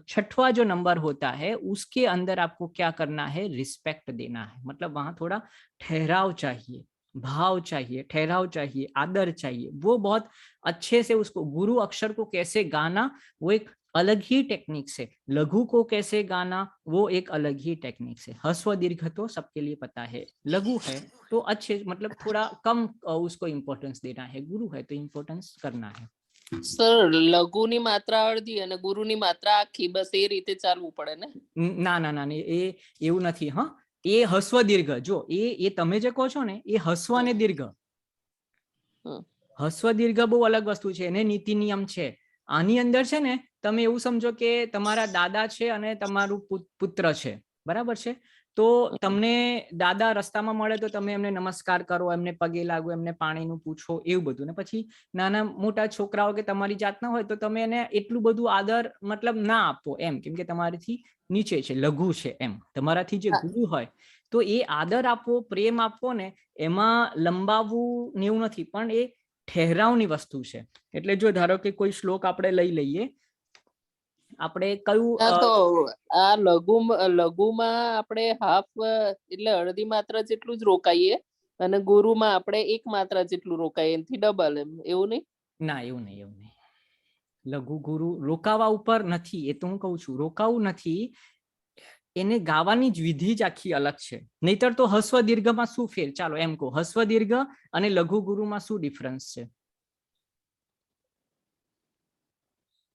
6वां जो नंबर होता है उसके अंदर आपको क्या करना है, रिस्पेक्ट देना है, मतलब वहां थोड़ा ठहराव चाहिए, भाव चाहिए, ठहराव चाहिए, आदर चाहिए, वो बहुत अच्छे से उसको, गुरु अक्षर को कैसे गाना वो एक अलग ही टेक्निक से, लघु को कैसे गाना वो एक अलग ही टेक्निक से। ह्रस्व दीर्घ तो सबके लिए पता है, लघु है तो अच्छे मतलब थोड़ा कम उसको इम्पोर्टेंस देना है, गुरु है तो इम्पोर्टेंस करना है। સર લઘુની માત્રા અડધી અને ગુરુની માત્રા આખી, બસ એ રીતે ચાલવું પડે ને? ના ના ના, એ એવું નથી। હા, એ હસ્વ દીર્ઘ, જો એ તમે જે કહો છો ને એ હસ્વ અને દીર્ઘ, હસ્વ દીર્ઘ બહુ અલગ વસ્તુ છે, એને નીતિ નિયમ છે। આની અંદર છે ને તમે એવું સમજો કે તમારા દાદા છે અને તમારું પુત્ર છે, બરાબર છે, તો તમને દાદા રસ્તામાં મળે તો તમે એમને નમસ્કાર કરો, એમને પગે લાગો, એમને પાણીનું પૂછો, એવું બધું, ને પછી નાના મોટા છોકરાઓ કે તમારી જાતના હોય તો તમે એને એટલું બધું આદર મતલબ ના આપો એમ, કેમ કે તમારીથી નીચે છે, લઘુ છે એમ। તમારાથી જે ગુરુ હોય તો એ આદર આપવો, પ્રેમ આપવો ને, એમાં લંબાવવું ને એવું નથી, પણ એ ठहरावनी वस्तु है। એટલે જો ધારો કે કોઈ શ્લોક આપણે લઈ લઈએ, આપણે કયું તો આ લઘુમાં આપણે હાફ એટલે અડધી માત્રા જેટલું જ રોકાઈએ અને ગુરુમાં આપણે એક માત્રા જેટલું રોકાઈએ, એનાથી ડબલ, એમ એવું નહીં? ના, એવું નહીં, એવું નહીં। લઘુ ગુરુ રોકાવા ઉપર નથી, એ તો હું કહું છું, રોકાવું નથી, એને ગાવાની જ વિધિ જ આખી અલગ છે। નહીતર તો હસ્વ દીર્ઘમાં શું ફેર, ચાલો એમ કહો, હસ્વ દીર્ઘ અને લઘુ ગુરુમાં શું ડિફરન્સ છે?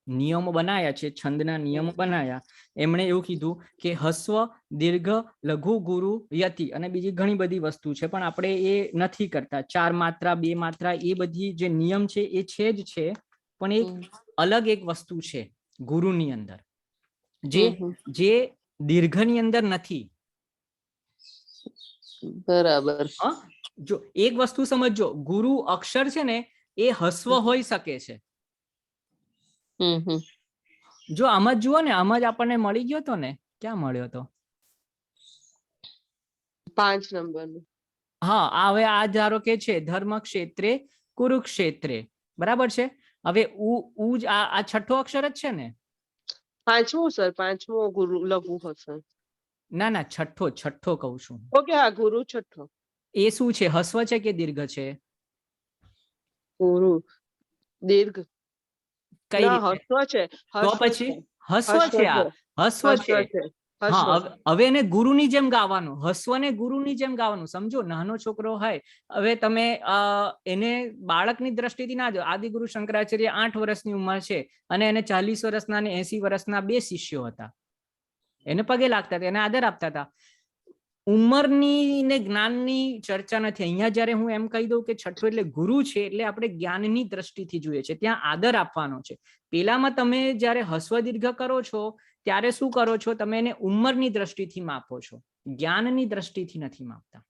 નિયમો બનાયા છે, છંદના નિયમો બનાયા, એમણે એવું કીધું કે હસ્વ દીર્ઘ લઘુ ગુરુ યતિ, અને બીજી ઘણી બધી વસ્તુ છે પણ આપણે એ નથી કરતા। 4 માત્રા 2 માત્રા એ બધી જે નિયમ છે એ છે જ છે, પણ એક અલગ એક વસ્તુ છે ગુરુની અંદર જે દીર્ઘની અંદર નથી। બરાબર। જો એક વસ્તુ સમજો, ગુરુ અક્ષર છે ને એ હસ્વ હોઈ શકે છે। જો આમ જ જુઓ ને, આમ જ આપણને મળી ગયો તો ને, ક્યાં મળ્યો તો? 5 નંબરનો। હા, હવે આ ધારો કે છે ધર્મ ક્ષેત્રે કુરુક્ષેત્રે, બરાબર છે। હવે આ છઠ્ઠો અક્ષર જ છે ને? પાંચમો સર, પાંચમો ગુરુ લઘુ હશે। ના ના, છઠ્ઠો કહું છું। ઓકે, હા, ગુરુ છઠ્ઠો। એ શું છે, હસ્વ છે કે દીર્ઘ છે? ગુરુ દીર્ઘ। કઈ ના, રીતે? હસ્વ છે। તો પછી હસ્વ છે, આ હસ્વ છે। હા, હવે એને ગુરુની જેમ ગાવાનું, હસ્વને ગુરુની જેમ ગાવાનું, સમજો નાનો છોકરો હોય, હવે તમે એને બાળકની દ્રષ્ટિથી ના જો, આદિગુરુ શંકરાચાર્ય 8 વર્ષની ઉંમર છે અને એને 40 વર્ષના અને 80 વર્ષના 2 શિષ્યો હતા, એને પગે લાગતા હતા, એને આદર આપતા હતા। ઉંમરની ને જ્ઞાનની ચર્ચા નથી અહીંયા। જયારે હું એમ કહી દઉં કે છઠ્ઠો એટલે ગુરુ છે એટલે આપણે જ્ઞાનની દ્રષ્ટિથી જોઈએ છે, ત્યાં આદર આપવાનો છે। પેલામાં તમે જયારે હસ્વ દીર્ઘ કરો છો ત્યારે શું કરો છો, તમે એને ઉંમરની દ્રષ્ટિથી માપો છો, જ્ઞાનની દ્રષ્ટિથી નથી માપતા।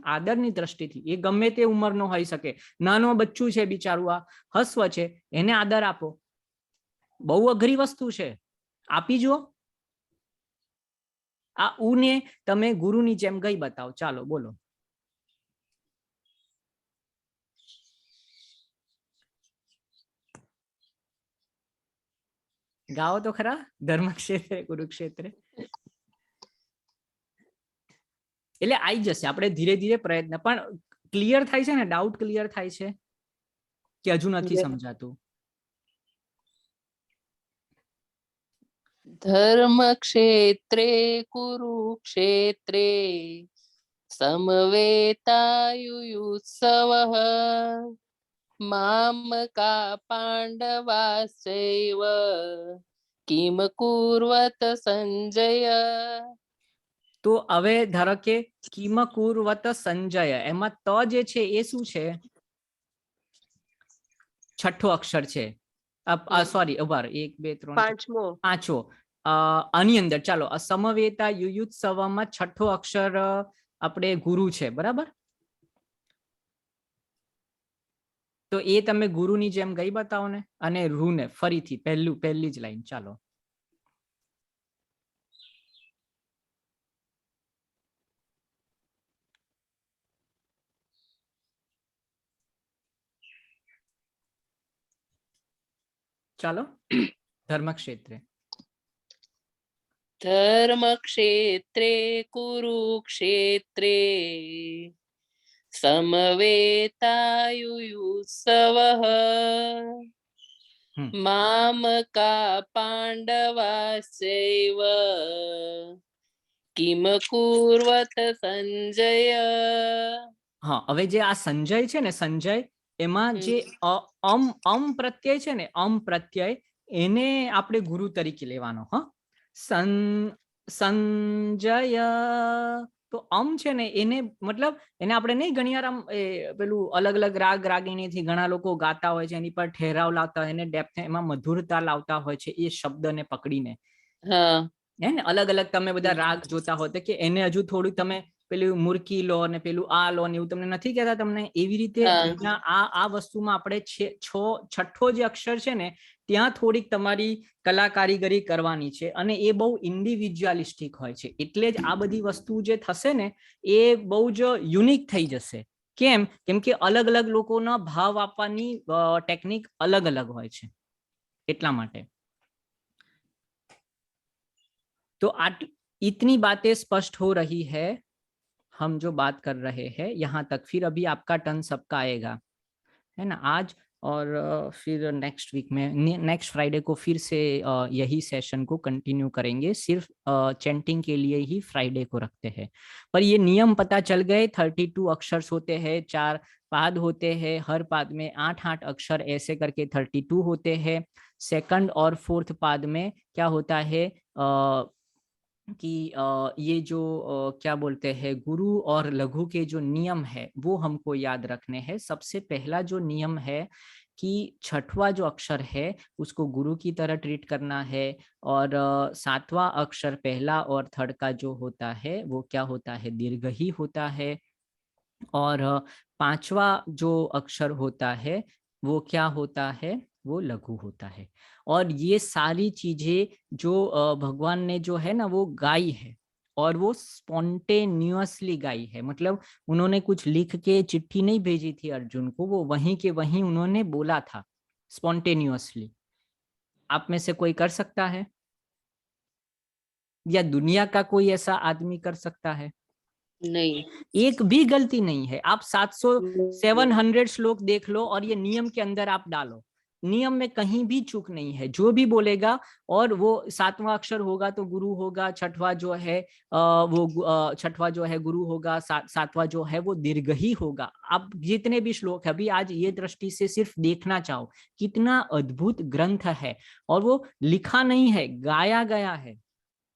આદરની દ્રષ્ટિથી. એ ગમે તે ઉંમરનો હોઈ શકે, નાનો બચ્ચું છે બિચારું, આ હસ્વ છે, એને આદર આપો. બહુ અઘરી વસ્તુ છે, આપી જુઓ. આ ઉને તમે ગુરુની જેમ ગઈ બતાવો. ચાલો બોલો. ગાઓ તો ખરા. ધર્મક્ષેત્રે કુરુક્ષેત્રે. એટલે આવી જશે, આપણે ધીરે ધીરે પ્રયત્ન. પણ ક્લિયર થાય છે ને? ડાઉટ ક્લિયર થાય છે કે હજુ નથી સમજાતું? ધર્મ ક્ષેત્રે કુરુક્ષેત્રે સમવેતાયુયુત્સવઃ મામકા પાંડવાશ્ચૈવ કિમ કુર્વત સંજય. તો હવે ધારો કે કિમ કુર્વત સંજય, એમાં ત જે છે એ શું છે? છઠ્ઠો અક્ષર છે. સોરી, ઉભા 1 2 3 પાંચમો. આની અંદર ચાલો, સમવેતા યુયુત્સવમાં છઠ્ઠો અક્ષર આપણે ગુરુ છે, બરાબર? તો એ તમે ગુરુની જેમ ગઈ બતાવો ને. અને રૂ ને ફરીથી પહેલી જ લાઈન. ચાલો. ચાલો. ધર્મક્ષેત્રે. ધર્મક્ષેત્રે કુરુક્ષેત્રે સમવેતાયુયુત્સવઃ મામકા પાંડવાશ્ચૈવ કિમ કુર્વત સંજય. હા, હવે જે આ સંજય છે ને, સંજય, એમાં જે પ્રત્યય છે ને, પ્રત્યય, એને આપણે ગુરુ તરીકે લેવાનો. હા, સંજય. તો છે ને, એને મતલબ એને આપણે નહીં ઘણીવાર આમ પેલું અલગ અલગ રાગ રાગીણીથી ઘણા લોકો ગાતા હોય છે, એની પર ઠેરાવ લાવતા હોય, એને ડેપ્થ, એમાં મધુરતા લાવતા હોય છે એ શબ્દને પકડીને. હે ને, અલગ અલગ તમે બધા રાગ જોતા હોય કે એને હજુ થોડું તમે પેલું મુરકી લો ને પેલું આ લો ને એવું તમને નથી કહેતા તમને? એવી રીતે આ વસ્તુમાં આપણે છઠ્ઠો જે અક્ષર છે ને, ત્યાં થોડીક તમારી કલા કારીગરી કરવાની છે. અને એ બહુ ઇન્ડિવિજ્યુઅલિસ્ટિક હોય છે. એટલે જ આ બધી વસ્તુ જે થશે ને, એ બહુ જ યુનિક થઈ જશે. કેમ? કેમ કે અલગ અલગ લોકોના ભાવ આપવાની ટેકનિક અલગ અલગ હોય છે, એટલા માટે. तो इतनी बातें स्पष्ट हो रही है हम जो बात कर रहे हैं यहाँ तक. फिर अभी आपका टर्न सबका आएगा, है ना? आज और फिर नेक्स्ट वीक में, नेक्स्ट फ्राइडे को फिर से यही सेशन को कंटिन्यू करेंगे. सिर्फ चैंटिंग के लिए ही फ्राइडे को रखते हैं. पर ये नियम पता चल गए. 32 अक्षर होते हैं, 4 पाद होते हैं, हर पाद में 8-8 अक्षर ऐसे करके 32 होते हैं. सेकंड और फोर्थ पाद में क्या होता है कि ये जो क्या बोलते हैं, गुरु और लघु के जो नियम है वो हमको याद रखने हैं. सबसे पहला जो नियम है कि छठवां जो अक्षर है उसको गुरु की तरह ट्रीट करना है. और सातवां अक्षर पहला और थर्ड का जो होता है वो क्या होता है, दीर्घ ही होता है. और पांचवा जो अक्षर होता है वो क्या होता है, वो लघु होता है. और ये सारी चीजें जो भगवान ने जो है ना वो गाई है, और वो स्पॉन्टेनियसली गाई है. मतलब उन्होंने कुछ लिख के चिट्ठी नहीं भेजी थी अर्जुन को, वो वहीं के वहीं उन्होंने बोला था स्पॉन्टेनियसली. आप में से कोई कर सकता है, या दुनिया का कोई ऐसा आदमी कर सकता है? नहीं, एक भी गलती नहीं है. आप 700 श्लोक देख लो और ये नियम के अंदर आप डालो. नियम में कहीं भी चूक नहीं है. जो भी बोलेगा, और वो 7वां अक्षर होगा तो गुरु होगा, छठवां जो है छठवां जो है गुरु होगा, 7वां जो है वो दीर्घ ही होगा. आप जितने भी श्लोक है अभी आज ये दृष्टि से सिर्फ देखना चाहो कितना अद्भुत ग्रंथ है. और वो लिखा नहीं है, गाया गया है.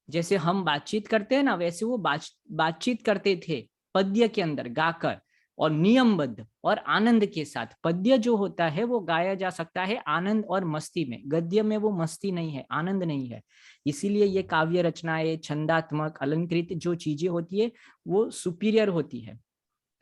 जैसे हम बातचीत करते हैं ना, वैसे वो बातचीत करते थे पद्य के अंदर गाकर, और नियमबद्ध और आनंद के साथ. पद्य जो होता है वो गाया जा सकता है आनंद और मस्ती में. गद्य में वो मस्ती नहीं है, आनंद नहीं है. इसीलिए ये काव्य रचनाएं, छंदात्मक, अलंकृत जो चीजें होती है वो सुपीरियर होती है.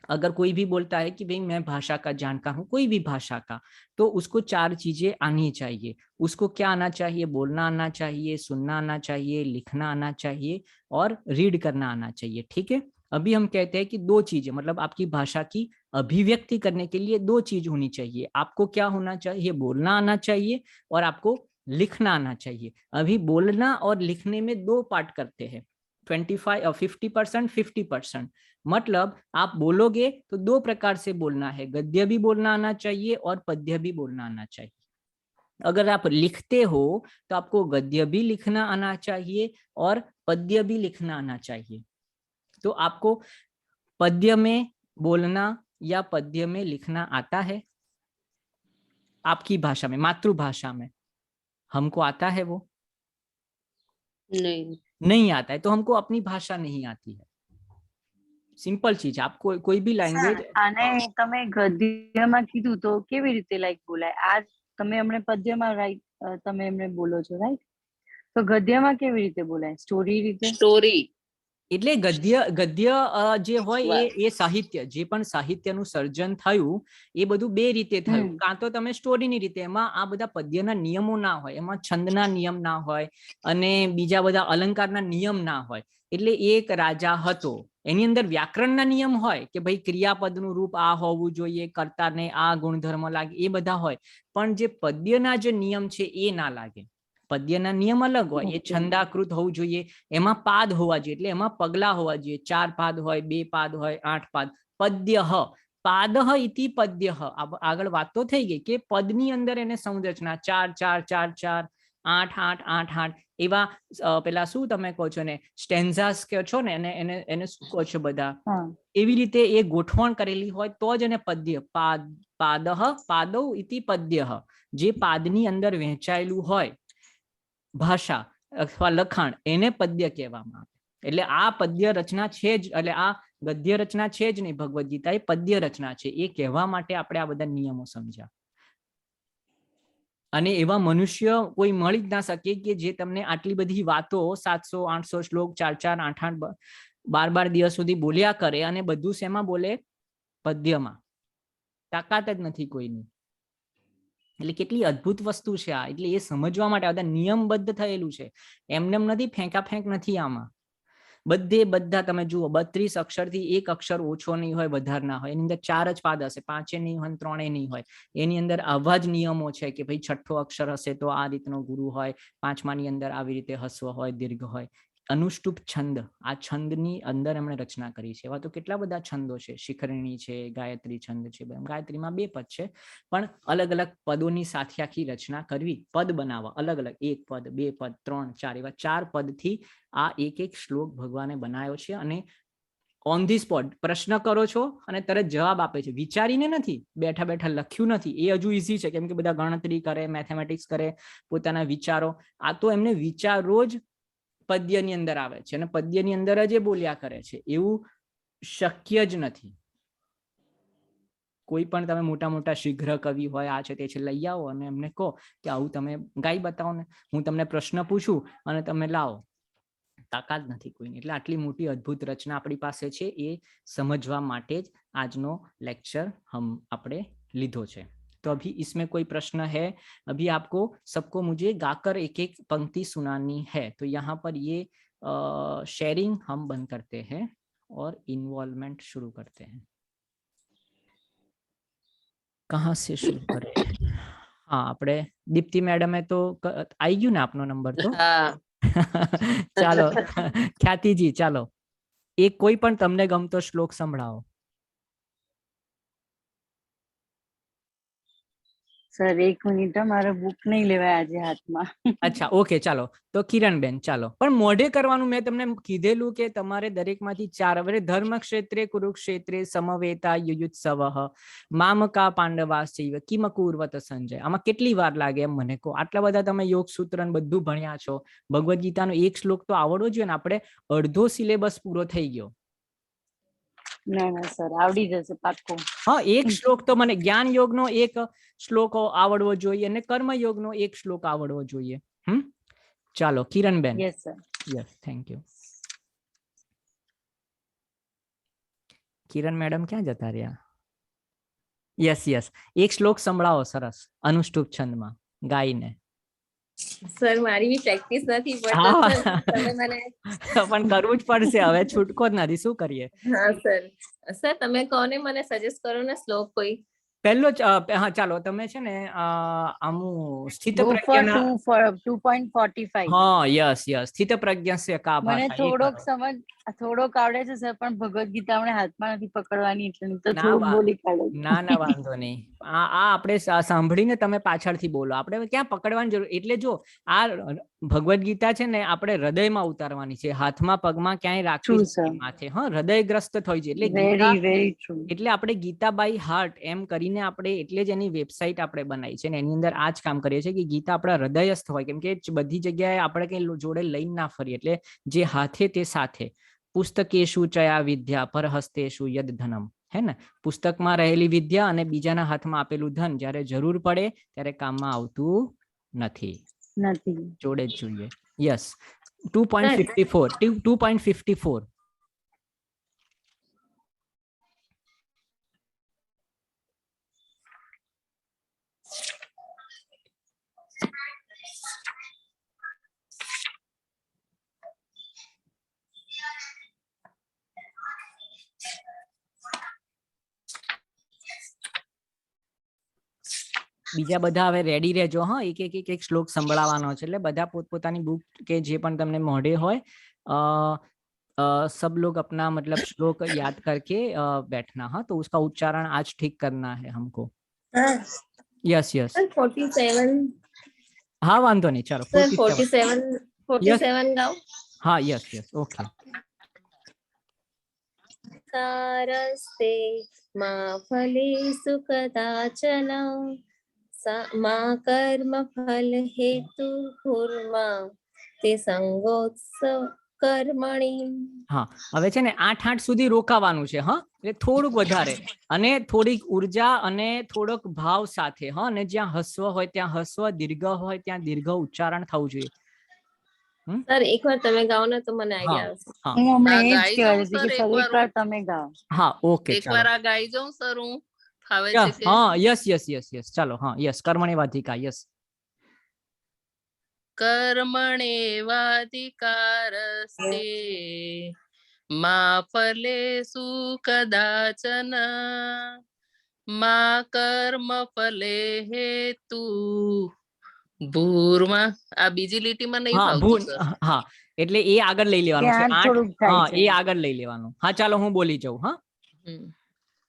अगर कोई भी बोलता है कि भाई मैं भाषा का जानकार हूँ, कोई भी भाषा का, तो उसको 4 चीजें आनी चाहिए। उसको क्या आना चाहिए? बोलना आना चाहिए, सुनना आना चाहिए, लिखना आना चाहिए और रीड करना आना चाहिए। ठीक है, अभी हम कहते हैं कि 2 चीजें, मतलब आपकी भाषा की अभिव्यक्ति करने के लिए 2 चीज होनी चाहिए। आपको क्या होना चाहिए? बोलना आना चाहिए और आपको लिखना आना चाहिए। अभी बोलना और लिखने में 2 पार्ट करते हैं, 25 और 50%, 50%। मतलब आप बोलोगे तो 2 प्रकार से बोलना है, गद्य भी बोलना आना चाहिए और पद्य भी बोलना आना चाहिए। अगर आप लिखते हो तो आपको गद्य भी लिखना आना चाहिए और पद्य भी लिखना आना चाहिए। तो आपको पद्य में बोलना या पद्य में लिखना आता है? आपकी भाषा में, मातृभाषा में हमको आता है? वो नहीं आता है, तो हमको अपनी भाषा नहीं आती है। સિમ્પલ ચીજ, આપ કોઈ બી લેંગ્વેજ આને તમે ગદ્યમાં કીધું તો કેવી રીતે લાઈક બોલાય? આ તમે એમણે પદ્યમાં રાઈટ તમે એમણે બોલો છો રાઈટ, તો ગદ્યમાં કેવી રીતે બોલાય? સ્ટોરી રીતે? સ્ટોરી એટલે ગદ્ય જે હોય એ સાહિત્ય, જે પણ સાહિત્યનું સર્જન થયું એ બધું 2 રીતે થયું. કાં તો તમે સ્ટોરીની રીતે, એમાં આ બધા પદ્યના નિયમો ના હોય, એમાં છંદના નિયમ ના હોય અને બીજા બધા અલંકારના નિયમ ના હોય. એટલે એક રાજા હતો, એની અંદર વ્યાકરણના નિયમ હોય કે ભાઈ ક્રિયાપદનું રૂપ આ હોવું જોઈએ, કર્તાને આ ગુણધર્મ લાગે, એ બધા હોય. પણ જે પદ્યના જે નિયમ છે એ ના લાગે. પદ્યના નિયમ અલગ હોય, એ છંદાકૃત હોવું જોઈએ, એમાં પાદ હોવા જોઈએ, એટલે એમાં પગલા હોવા જોઈએ, 4 પાદ હોય, 2 પાદ હોય, 8 પાદ. પદ્ય પાદહ ઇતિ પદ્ય. આગળ વાત તો થઈ ગઈ કે પદની અંદર એને સંરચના 4 4 4 4 8 8 8 8 એવા પેલા શું તમે કહો છો ને, સ્ટેન્ઝાસ કહો છો ને, એને શું કહો છો બધા, એવી રીતે એ ગોઠવણ કરેલી હોય તો જ એને પદ્ય. પાદહ પાદૌ ઇતિ પદ્ય, જે પાદની અંદર વહેંચાયેલું હોય ભાષા અથવા લખાણ, એને પદ્ય કહેવામાં આવે. એટલે આ પદ્ય રચના છે જ, એટલે આ ગદ્ય રચના છે જ નહીં, ભગવદ ગીતા એ પદ્ય રચના છે, એ કહેવા માટે આપણે આ બધા નિયમો સમજ્યા. અને એવા મનુષ્ય કોઈ મળી જ ના શકે કે જે તમને આટલી બધી વાતો 700 800 શ્લોક 4 4 8 8 12 દિવસ સુધી બોલ્યા કરે, અને બધું શેમાં બોલે? પદ્યમાં. તાકાત જ નથી કોઈની. એટલે કેટલી અદ્ભુત વસ્તુ છે આ. એટલે એ સમજવા માટે બધા નિયમબદ્ધ થયેલું છે, એમને નથી, ફેંકાફેંક નથી આમાં. બધે બધા તમે જુઓ, 32 અક્ષરથી એક અક્ષર ઓછો નહીં હોય, વધારે ના હોય. એની અંદર 4 જ પાદ હશે, 5 નહીં હોય, 3 નહીં હોય. એની અંદર આવા જ નિયમો છે કે ભાઈ 6થો અક્ષર હશે તો આ રીતનો ગુરુ હોય, 5માની અંદર આવી રીતે હસ્વ હોય, દીર્ઘ હોય. અનુષ્ટુપ છંદ, આ છંદની અંદર એમણે રચના કરી છે. એવા તો કેટલા બધા છંદો છે, શિખરણી છે, ગાયત્રી છંદ છે. ગાયત્રીમાં 2 પદ છે, પણ અલગ અલગ પદોની સાથે આખી રચના કરવી, પદ બનાવવા અલગ અલગ, 1 પદ 2 પદ 3 4 એવા 4 પદથી આ એક એક શ્લોક ભગવાને બનાવ્યો છે. અને ઓન ધી સ્પોટ પ્રશ્ન કરો છો અને તરત જવાબ આપે છે, વિચારીને નથી, બેઠા બેઠા લખ્યું નથી. એ હજુ ઈઝી છે, કેમ કે બધા ગણતરી કરે, મેથેમેટિક્સ કરે, પોતાના વિચારો. આ તો એમને વિચારો જ પદ્યની અંદર આવે છે અને પદ્યની અંદર જ એ બોલ્યા કરે છે. એવું શક્ય જ નથી. કોઈ પણ તમે મોટા મોટા શીઘ્ર કવિ હોય, આ છે તે છે, લઈ આવો અને એમને કહો કે આવું તમે ગાઈ બતાવો ને, હું તમને પ્રશ્ન પૂછું અને તમે લાવો. તાકાત નથી કોઈની. એટલે આટલી મોટી અદ્ભુત રચના આપણી પાસે છે, એ સમજવા માટે જ આજનો लेक्चर हम આપણે લીધો છે. तो अभी इसमें कोई प्रश्न है? अभी आपको सबको मुझे गाकर एक एक पंक्ति सुनानी है. तो यहाँ पर ये शेयरिंग हम बंद करते हैं और इन्वॉल्वमेंट शुरू करते हैं. कहाँ से शुरू करें? हाँ, આપણે દીપ્તિ મેડમે તો આવી ગયું ને આપનો નંબર? તો ચાલો ખ્યાતિજી, ચાલો એક કોઈ પણ તમને ગમતો શ્લોક સંભળાવો. સર 1 મિનિટ, મારો બુક નહીં લેવાય આજે હાથમાં. અચ્છા, ઓકે, ચાલો. તો કિરણબેન ચાલો, પણ મોઢે કરવાનું. મેં તમને કીધેલું કે તમારે દરેકમાંથી 4, હવે ધર્મ ક્ષેત્રે કુરુક્ષેત્રે સમવેતા યુયુત્સવઃ મામકા પાંડવાશ્ચૈવ કિમકુર્વત સંજય. આમાં કેટલી વાર લાગે એમ મને કહો? આટલા બધા તમે યોગ સૂત્ર બધું ભણ્યા છો, ભગવદ ગીતાનો એક શ્લોક તો આવડવો જોઈએ ને. આપણે અડધો સિલેબસ પૂરો થઈ ગયો. ના ના સર, આવડી જશે પાક્કો. હા, એક શ્લોક તો મને જ્ઞાન યોગનો એક શ્લોક આવડવો જોઈએ અને કર્મ યોગનો એક શ્લોક આવડવો જોઈએ. ચાલો Kiranben. Yes sir. Yes, thank you. Kiran madam ક્યાં જતા રહ્યા? યસ યસ, એક શ્લોક સંભળાવો સરસ અનુષ્ટુપ છંદમાં ગાઈને. સર મારી બી પ્રેક્ટિસ નથી હા. પણ સર તમે મને પણ કરવું જ પડશે, હવે છૂટકો જ નથી, શું કરીએ. હા સર તમે કોને મને સજેસ્ટ કરો ને શ્લોક કોઈ. પહેલો જ હા ચાલો તમે છે ને આમું સ્થિત Go for પ્રજ્ઞાના 2.45. હા યસ યસ સ્થિત પ્રજ્ઞસ્ય કા મને ભાષા એ થોડોક કરો. થોડોક આવડે છે સર, પણ ભગવદ ગીતા હમણાં હાથમાં નથી પકડવાની, એટલે નહીં તો ના થોડુંક બોલી કાઢું. ના વાંધો નહીં. આ આપણે સાંભળીને તમે પાછળથી બોલો, આપણે ક્યાં પકડવાની જરૂર. એટલે જો આ ભગવદ ગીતા છે ને આપણે હૃદયમાં ઉતારવાની છે, હાથમાં પગમાં ક્યાંય રાખવી True, જ sir. નથી માથે. હા, હૃદયગ્રસ્ત થઈ છે એટલે ગીતા, વેરી વેરી ટ્રુ. એટલે આપણે ગીતા બાય હાર્ટ એમ કરીને આપણે એટલે જ એની વેબસાઇટ આપણે બનાવી છે ને એની અંદર આ જ કામ કરીએ છીએ કે ગીતા આપણા હૃદયસ્થ હોય, કેમ કે બધી જગ્યાએ આપણે કઈ જોડે લઈને ના ફરીએ. એટલે જે હાથે તે સાથે. પુસ્તકેશુ ચયા વિદ્યા પર હસ્તેશુ યદ ધનમ, હે ને. પુસ્તકમાં રહેલી વિદ્યા અને બીજાના હાથમાં આપેલું ધન જ્યારે જરૂર પડે ત્યારે કામમાં આવતું નથી, જોડે જ જોઈએ. યસ 2.54. બીજા બધા હવે રેડી રહેજો. હા, એક શ્લોક સંભળાવવાનો છે, એટલે બધા પોતપોતાની બુક કે જે પણ તમને મોઢે હોય सब लोग अपना मतलब श्लोक याद करके बैठना. हाँ, तो उसका उच्चारण आज ठीक करना है हमको. यस यस 47 हाँ वांधो नहीं, चलो सर 47 गाओ. हाँ यस यस ओके. कारस्ते मा फलेषु कदाचन मा कर्म फल हेतु भूर्मा તે સંગોત્સવ કર્મણી. હા, હવે છે ને 8 સુધી રોકાવાનું છે. હા, એટલે થોડુંક વધારે અને થોડીક ઉર્જા અને થોડોક ભાવ સાથે. હા, અને જ્યાં હસ્વ હોય ત્યાં હસ્વ, દીર્ઘ હોય ત્યાં દીર્ઘ ઉચ્ચારણ થવું જોઈએ. સર એકવાર તમે ગાઓ ને તો મને આઈડિયા આવશે. હું હમણાં એ જ ગાઈ કહેવા જાઉં હતી સર કે સર એકવાર તમે ગાઓ. હા ઓકે, એકવાર આ ગાઈ જાઉં સર, હું ફાવે છે કે? હા યસ યસ યસ યસ ચાલો. હા યસ કર્મણી વાધિકા. યસ કર્મણેવાધિકારસ્તે મા ફલેષુ કદાચન મા કર્મ ફલે હેતુ ભૂર્માં. આ બીજી લીટીમાં નહીં હા ફાવતું સર. હા, એટલે એ આગળ લઈ લેવાનું છે. ત્યાં 8 થોડુંક થાય હા છે. એ આગળ લઈ લેવાનું. હા ચાલો હું બોલી જાઉં. હા, હમ.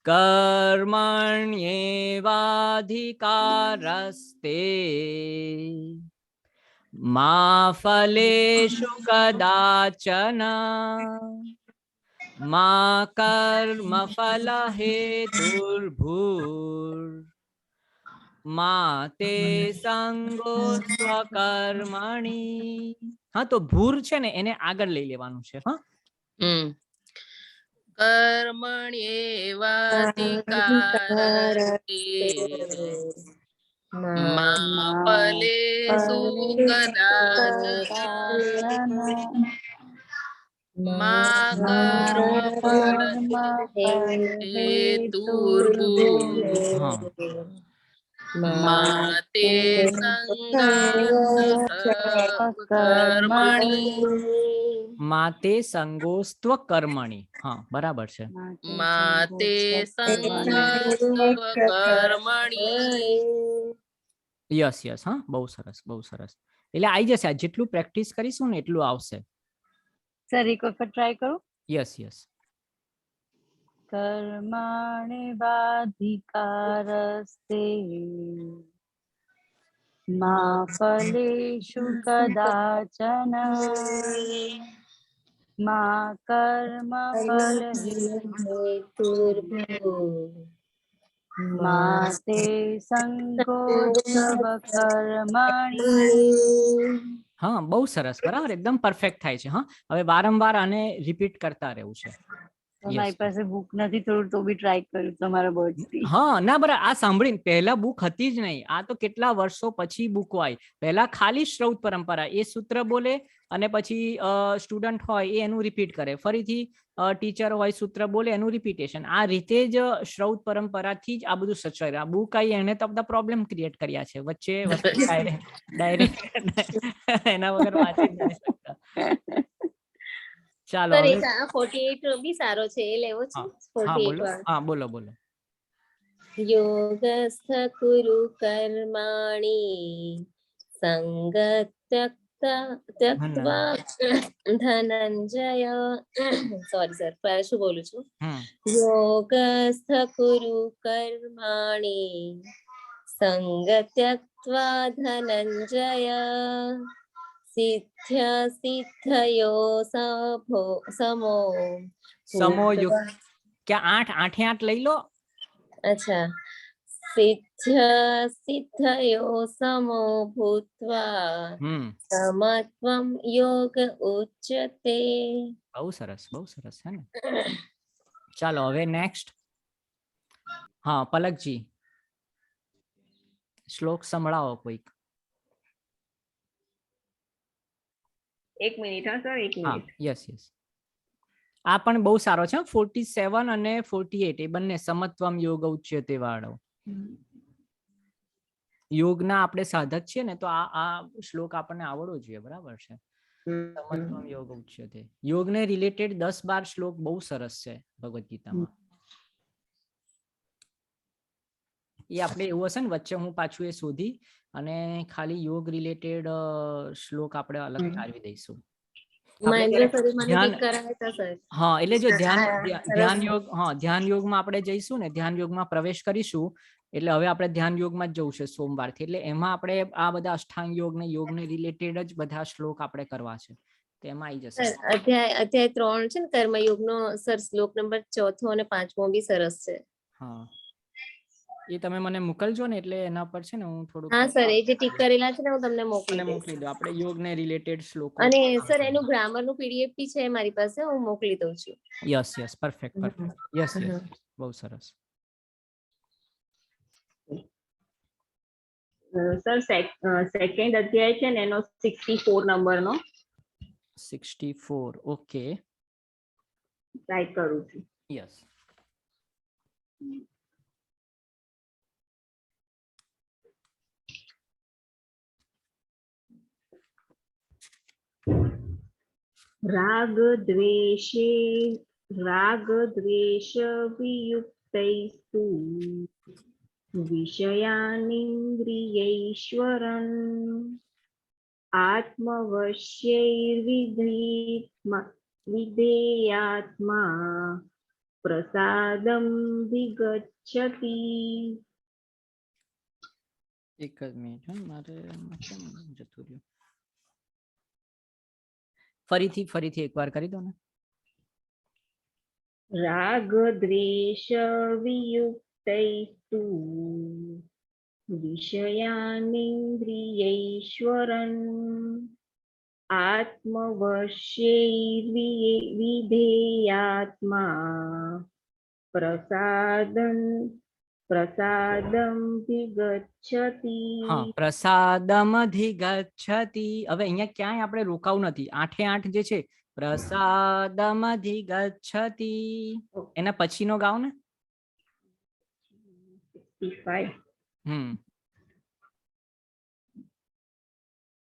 કર્મણ્યેવાધિકારસ્તે મા ફલેષુ કદાચન મા કર્મ ફલ હેતુર્ભૂર મા તે સંગો સ્વકર્મણી. હા, તો ભૂર છે ને એને આગળ લઈ લેવાનું છે. હા, કર્મણ્યેવાધિકારસ્તે મા ફલેષુ કદાચન મા કર્મ ફલ હેતુર્ભૂર હા મા તે સંગાત કર્મણી માતે સંગોસ્ત્વ કર્મણી. હા બરાબર છે. મા તે સંગસ્ત્વ કર્મણી. યસ યસ હા, બહુ સરસ બહુ સરસ. એટલે આવી જશે. આ જેટલું પ્રેક્ટિસ કરીશું ને એટલું આવશે. સર એક વખત ટ્રાય કરું. યસ યસ કર્મણેવાધિકારસ્તે મા ફલેષુ કદાચન મા કર્મ ફલ મા તે સંગોત્સવ કર્મણી. હા બહુ સરસ, બરાબર એકદમ પરફેક્ટ થાય છે. હા, હવે વારંવાર આને રિપીટ કરતા રહેવું છે. મારી પાસે બુક નથી થોડું તો બી ટ્રાય કર્યું તમારા વર્ડ્સ થી. હા ના બરાબર. આ સાંભળીને પહેલા બુક હતી જ નહીં, આ તો કેટલા વર્ષો પછી બુક આવી. પહેલા ખાલી શ્રૌત પરંપરા, એ સૂત્ર બોલે અને પછી સ્ટુડન્ટ હોય એ એનું રિપીટ કરે, ફરીથી ટીચર હોય સૂત્ર બોલે એનું રિપીટેશન. આ રીતે જ શ્રૌત પરંપરાથી જ આ બધું સચવાય. આ બુક આવી એને તો બધા પ્રોબ્લેમ ક્રિએટ કર્યા છે વચ્ચે ડાયરેક્ટ એના વગર વાંચી જ નથી શકતા. ચાલો સર હવે એક આ 48 બી સારો છે, એ લેવો છે. હા 48 બોલો. વાળો. હા બોલો બોલો. યોગસ્થ કુરુ કર્માણી ત્યક્ત્વા ધનંજય. સોરી સર, શું બોલું છું? યોગસ્થ કુરુ કર્માણી ત્યક્ત્વા ધનંજય સિદ્ધયો સમો સમોયુક્ત. ક્યાં 8 8 લઈ લો. અચ્છા. સિદ્ધયો સમો ભૂત્વા સમત્વમ યોગ ઉચ્યતે. બહુ સરસ છે ને. ચાલો હવે નેક્સ્ટ. હા પલકજી, શ્લોક સંભળાવો કોઈક. એક મિનિટ હા સર, એક હા મિનિટ. Yes yes. આ પણ બહુ સારો છે. 47 અને 48 એ બંને સમત્વમ યોગ ઉચ્યતે વાળો. યોગના આપણે સાધક છીએ ને, તો આ શ્લોક આપણને આવડવો જોઈએ. બરાબર છે. સમત્વમ યોગ ઉચ્યતે. યોગને રિલેટેડ 10-12 શ્લોક બહુ સરસ છે ભગવદ ગીતામાં. એ આપણે એવું હશે ને વચ્ચે હું પાછું એ શોધી અને ખાલી યોગ રિલેટેડ શ્લોક આપણે અલગ તારવી દઈશું. મહેન્દ્ર સરે મને ટીક કરાવ્યા હતા સર. હા એટલે જો ધ્યાન સરસ. યોગ, હા ધ્યાન યોગમાં આપણે જઈશું ને, ધ્યાન યોગમાં પ્રવેશ કરીશું. એટલે હવે આપણે ધ્યાન યોગમાં જ જવું છે સોમવારથી. એટલે એમાં આપણે આ બધા અષ્ટાંગ યોગ ને યોગને રિલેટેડ જ બધા શ્લોક આપણે કરવા છે. તેમાં આવી જશે. અધ્યાય 3 છે ને કર્મયોગ નો સર, શ્લોક નંબર 4 અને 5 બી સરસ છે. હા એ તમે મને મોકલજો ને, એટલે એના પર છે ને હું થોડુંક. હા સર, એ જે ટીક કરેલા છે ને હું તમને મોકલી દઈશ. દો. આપણે યોગને રિલેટેડ શ્લોકો. અને સર એનું ગ્રામર નું પીડીએફ બી છે મારી પાસે, હું મોકલી દઉં છું. Yes yes perfect. Yes yes બહુ સરસ. સર સેકન્ડ અધ્યાય છે ને એનો 64 નંબરનો 64. ઓકે ટ્રાય કરું છું. યસ. રાગ દ્વેષ વિયુક્તૈસ્તુ વિષયાનિન્દ્રિયૈશ્વરન વિધેયાત્મા પ્રસાદમ વિગચ્છતિ. એક જ મિનિટ મારે કેમ જતું રહ્યું. ફરીથી એકવાર કરી દો ને. રાગ દ્વેષ વિયુક્તૈસ્તુ વિષયાનિન્દ્રિયૈશ્વરન આત્મવશ્યૈર્વિધેયાત્મા પ્રસાદમ વિગચ્છતિ. હા પ્રસાદમ અધિગચ્છતિ. હવે અહીંયા ક્યાંય આપણે રોકાવું નથી. 8 8 જે છે પ્રસાદમ અધિગચ્છતિ, એના પછીનો ગાવ ને. 65.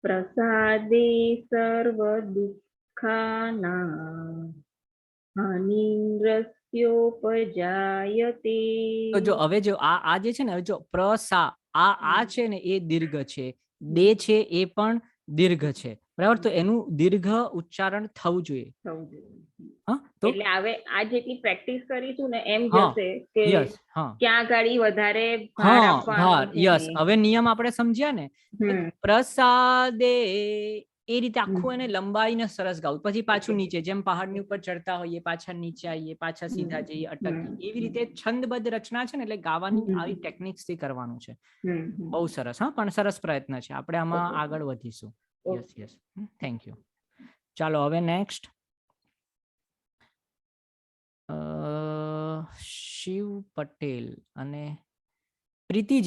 પ્રસાદે સર્વ દુઃખાનાં હાનિરસ્યોપજાયતે. તો જો હવે જો આ જે છે ને, હવે જો પ્રસા આ છે ને એ દીર્ઘ છે, દે છે એ પણ દીર્ઘ છે. બરાબર, તો એનું દીર્ઘ ઉચ્ચારણ થવું જોઈએ. હા તો એટલે હવે આ જેટલી પ્રેક્ટિસ કરીશું ને એમ હા, જશે કે યસ. હા ક્યાં ગાડી વધારે ભાર હા આપવાનો ભાર. છે. યસ હવે નિયમ આપણે સમજ્યા ને. પ્રસાદે એ રીતે આખું એને લંબાઈને સરસ ગાવું. પછી પાછું નીચે, જેમ પહાડની ઉપર ચડતા હોઈએ પાછા નીચે આવીએ, પાછા સીધા જઈએ, અટકીએ, એવી રીતે છંદબદ્ધ રચના છે ને, એટલે ગાવાની આવી ટેકનિક્સ થી કરવાનું છે. બહુ સરસ. હા પણ સરસ પ્રયત્ન છે. આપણે આમાં આગળ વધીશું. Yes yes thank you. ચાલો હવે નેક્સ્ટ. शिव पटेल અને प्रीति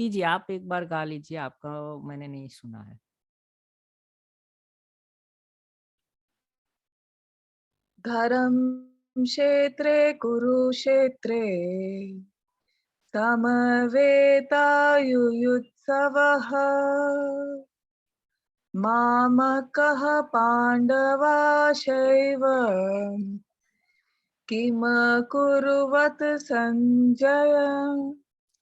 जी आप एक बार गा लीजिए, आपका मैंने नहीं सुना है। धर्म क्षेत्रे कुरुक्षेत्रे समवेतायुयुत्सवः मामकः पाण्डवाशैव किम कुर्वत संजय।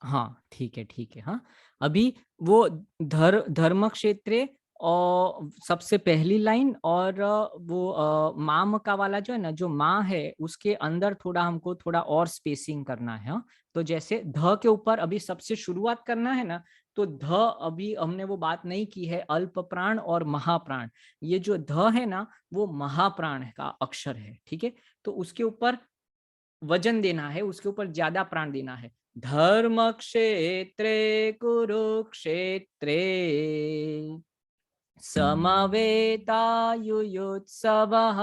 हाँ ठीक है। हाँ अभी वो धर्म क्षेत्रे और सबसे पहली लाइन और वो माम का वाला जो है ना, जो माँ है उसके अंदर थोड़ा हमको थोड़ा और स्पेसिंग करना है। हाँ? तो जैसे ध के ऊपर अभी सबसे शुरुआत करना है ना, तो ध अभी हमने वो बात नहीं की है, अल्प प्राण और महाप्राण। ये जो ध है ना वो महाप्राण का अक्षर है, ठीक है। तो उसके ऊपर वजन देना है, उसके ऊपर ज्यादा प्राण देना है। धर्म क्षेत्रे कुरुक्षेत्रे समवेतायुयुत्सवः।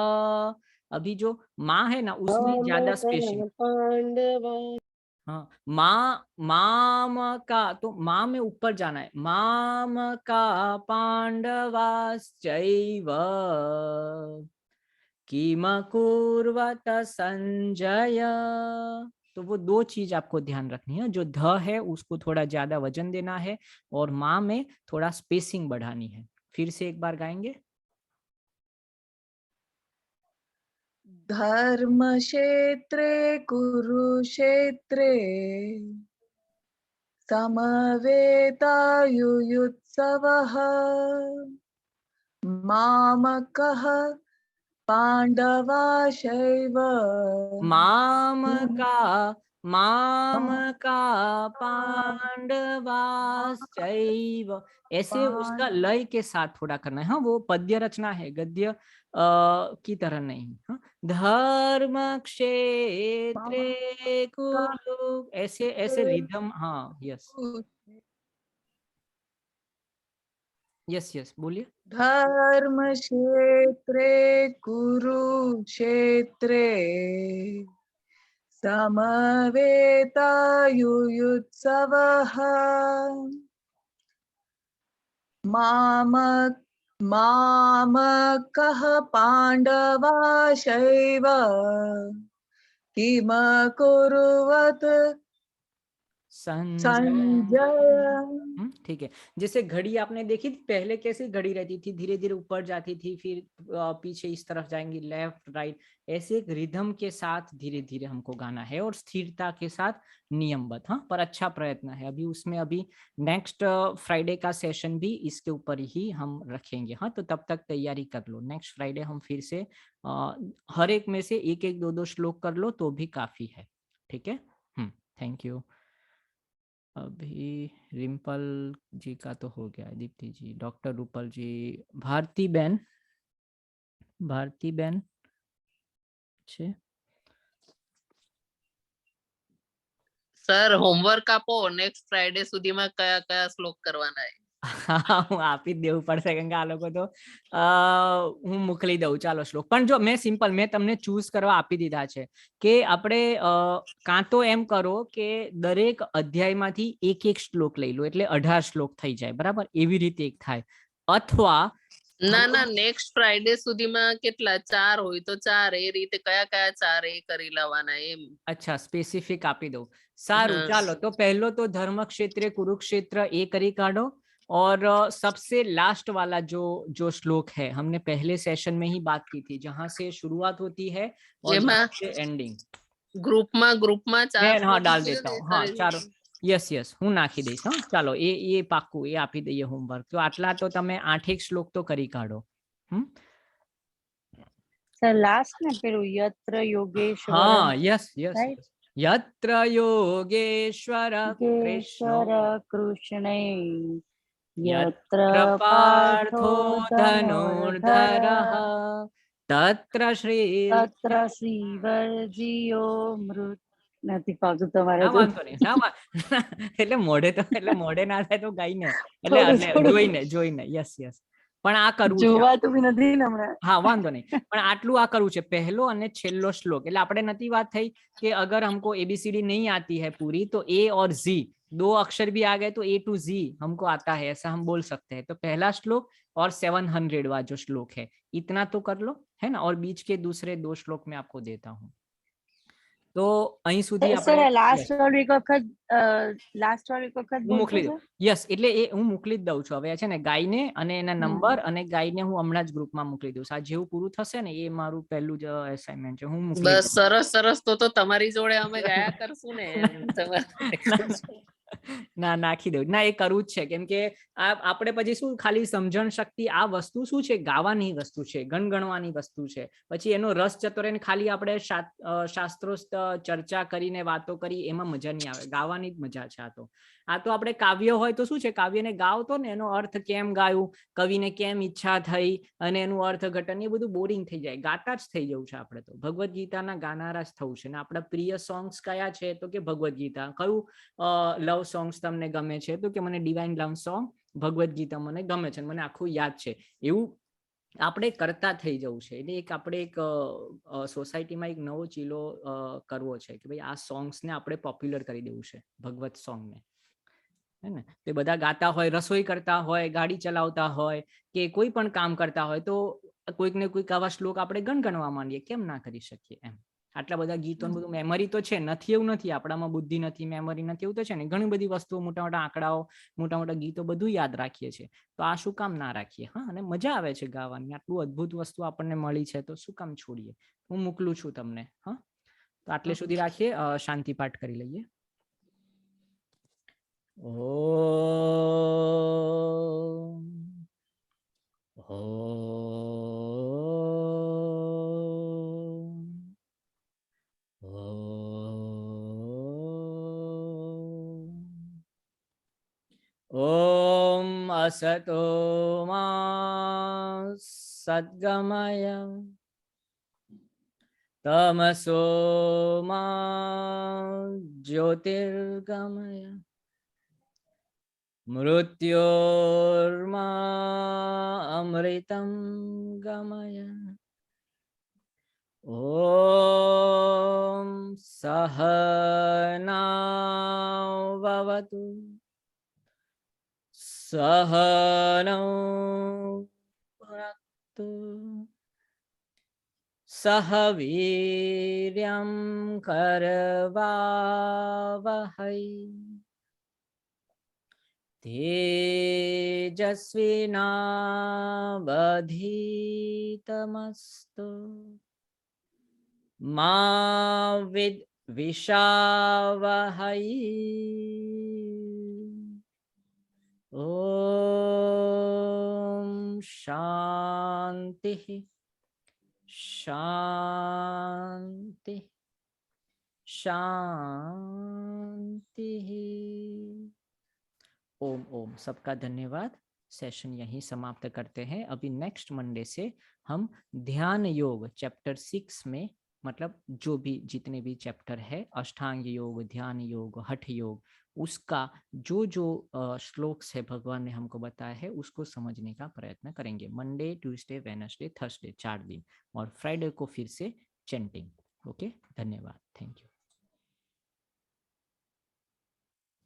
अभी जो माँ है ना उसमें ज्यादा स्पेशल। पांडवा हाँ माम का, तो माँ में ऊपर जाना है। माम का पांडवाश्चैव किम कुर्वत संजय। तो वो दो चीज आपको ध्यान रखनी है, जो ध है उसको थोड़ा ज्यादा वजन देना है और माँ में थोड़ा स्पेसिंग बढ़ानी है। फिर से एक बार गाएंगे। धर्म क्षेत्रे कुरुक्षेत्रे समवेतायुयुत्सवः मामकः पाण्डवाशैव माम का पांडवाश्चैव, ऐसे उसका लय के साथ थोड़ा करना है। हाँ वो पद्य रचना है, गद्य की तरह नहीं। हाँ धर्म क्षेत्रे कुरु, ऐसे ऐसे रिदम। हाँ यस बोलिए। धर्म क्षेत्रे कुरुक्षेत्रे समवेतायुयुत्सवः मामकः पाण्डवाशैव किम कुर्वत संजय। ठीक है। जैसे घड़ी आपने देखी थी पहले, कैसी घड़ी रहती थी, धीरे धीरे ऊपर जाती थी, फिर पीछे इस तरफ जाएंगी, लेफ्ट राइट, ऐसे एक रिदम के साथ धीरे धीरे हमको गाना है और स्थिरता के साथ नियमबद्ध। हाँ पर अच्छा प्रयत्न है। अभी उसमें अभी नेक्स्ट फ्राइडे का सेशन भी इसके ऊपर ही हम रखेंगे। हाँ तो तब तक तैयारी कर लो, नेक्स्ट फ्राइडे हम फिर से हर एक में से एक एक दो श्लोक कर लो तो भी काफी है। ठीक है। Thank you. अभी रिम्पल जी का तो हो गया, दीप्ति जी, डॉक्टर रूपल जी, भारती बेन છે। સર હોમવર્ક આપો નેક્સ્ટ ફ્રાઈડે સુધીમાં કયા કયા શ્લોક કરવાના છે। હું આપી જ દેવું પડશે કેમ કે આ લોકો તો હું મોકલી દઉં ચાલો શ્લોક। પણ જો મેં સિમ્પલ મેં તમને ચૂઝ કરવા આપી દીધા છે કે આપણે કાં તો એમ કરો કે દરેક અધ્યાયમાંથી એક એક શ્લોક લઈ લો એટલે 18 શ્લોક થઈ જાય, બરાબર, એવી રીતે એક થાય। અથવા ના નેક્સ્ટ ફ્રાઈડે સુધીમાં કેટલા 4 હોય તો 4 એ રીતે કયા કયા 4 એ કરી લેવાના એમ। अच्छा स्पेसिफिक આપી દઉં, સારું ચાલો। तो पहलो तो धर्म क्षेत्र कुरुक्षेत्र ए करी काढ़ो और सबसे लास्ट वाला जो श्लोक है हमने पहले सेशन में ही बात की थी, जहां से शुरुआत होती है और जहां से एंडिंग। ग्रुप में 4 हाँ डाल देता हूँ। हाँ चारो यस हूँ नाखी दईश। हाँ चालो ये पाक्कू ये आपी दઈએ होमवर्क। तो आटला तो तमे 8 श्लोक तो करी काढ़ो। सर लास्ट ने पेલું यत्र योगेश्वर। हाँ यस यत्र योगेश्वर कृष्णे यत्र पार्थो धनुर्धरः तत्र श्रीवर्जियो मृत। નથી પાવતું તમારે ના તો વાંધો નહીં ના એટલે મોઢે ના થાય તો ગાઈને એટલે જોઈને યસ પણ આ કરવું છે જોવાતું બી નથી ને હમણાં. હા વાંધો નહીં, પણ આટલું આ કરવું છે, પહેલો અને છેલ્લો શ્લોક. એટલે આપણે નથી વાત થઈ કે અગર हमको एबीसीडी नहीं आती है पूरी तो ए और जी 2 अक्षर भी आ गए तो ए टू जी हमको आता है, ऐसा हम बोल सकते हैं. तो पहला श्लोक और 700वां जो श्लोक है इतना तो कर लो, है ना. और बीच के दूसरे 2 श्लोक में आपको देता हूँ. તો અહીં સુધી સર આપણે લાસ્ટ વાળું એક વખત હું બોલશો મોકલી સર? દઉં. યસ, એટલે એ હું મોકલી જ દઉં છું હવે છે ને, ગાયને અને એના નંબર અને ગાયને હું હમણાં જ ગ્રુપમાં મોકલી દઉં. આ જેવું પૂરું થશે ને એ મારું પહેલું જ અસાઇનમેન્ટ છે, હું મોકલી બસ દઉં. સરસ સરસ, તો તમારી જોડે અમે ગાયા કરશું ને એમ. ના નાખી દઉં. ના એ કરવું જ છે, કેમ કે આપણે પછી શું ખાલી સમજણ શક્તિ, આ વસ્તુ શું છે, ગાવાની વસ્તુ છે, ગણગણવાની વસ્તુ છે. પછી એનો રસ જતો રહે ને ખાલી આપણે શાસ્ત્રો ચર્ચા કરીને વાતો કરી એમાં મજા નહીં આવે. ગાવાની જ મજા છે. આ તો આપણે કાવ્ય હોય તો શું છે, કાવ્યને ગાવતો ને એનો અર્થ કેમ ગાયું, કવિને કેમ ઈચ્છા થઈ અને એનું અર્થઘટન, એ બધું બોરિંગ થઈ જાય. ગાતા જ થઈ જવું છે આપણે તો. ભગવદ્ ગીતાના ગાનારા જ થવું છે. ને આપણા પ્રિય સોંગ્સ કયા છે તો કે ભગવદ્ ગીતા. કયું લવ સોંગ્સ તમને ગમે છે તો કે મને divine love song Bhagavad Gita મને ગમે છે, મને આખું યાદ છે. એવું આપણે કરતા થઈ જવું છે. એટલે એક આપણે એક સોસાયટીમાં એક નવો ચીલો કરવો છે કે ભાઈ આ સોંગ્સને આપણે પોપ્યુલર કરી દેવું છે, ભગવત સોંગને, હે ને. તે બધા ગાતા હોય, રસોઈ કરતા હોય, ગાડી ચલાવતા હોય કે કોઈ પણ કામ કરતા હોય તો કોઈક ને કોઈક આવા શ્લોક આપણે ગણગણવા માંડીએ. કેમ ના કરી શકીએ એમ. આટલા બધા ગીતોનું બધું મેમરી તો છે, નથી એવું નથી, આપણામાં બુદ્ધિ નથી, મેમરી નથી, એવું તો છે ને. ઘણી બધી વસ્તુઓ, મોટા મોટા આંકડાઓ, મોટા મોટા ગીતો બધું યાદ રાખીએ છીએ. તો આ શું કામ ના રાખીએ? હા, અને મજા આવે છે ગાવાની. આટલું અદ્ભુત વસ્તુ આપણને મળી છે તો શું કામ છોડીએ? હું મોકલું છું તમને. હા, તો આટલે સુધી રાખીએ. શાંતિ પાઠ કરી લઈએ. ओम असतो मा सद्गमय तमसो मा ज्योतिर्गमय मृत्योर्मा अमृतं गमय. ओम सहना भवतु सहनौ भुनक्तु सह वीर्यं करवावहै तेजस्विनावधीतमस्तु मा विद्विषावहै. ओम शांति शांति शांति. ओम ओम. सबका धन्यवाद. सेशन यहीं समाप्त करते हैं. अभी नेक्स्ट मंडे से हम ध्यान योग चैप्टर 6 में, मतलब जो भी जितने भी चैप्टर है, अष्टांग योग, ध्यान योग, हठ योग, उसका जो जो श्लोक्स है भगवान ने हमको बताया है उसको समझने का प्रयत्न करेंगे. मंडे, ट्यूसडे, वेडनेसडे, थर्सडे 4 दिन, और फ्राइडे को फिर से चैंटिंग. ओके, धन्यवाद. Thank you.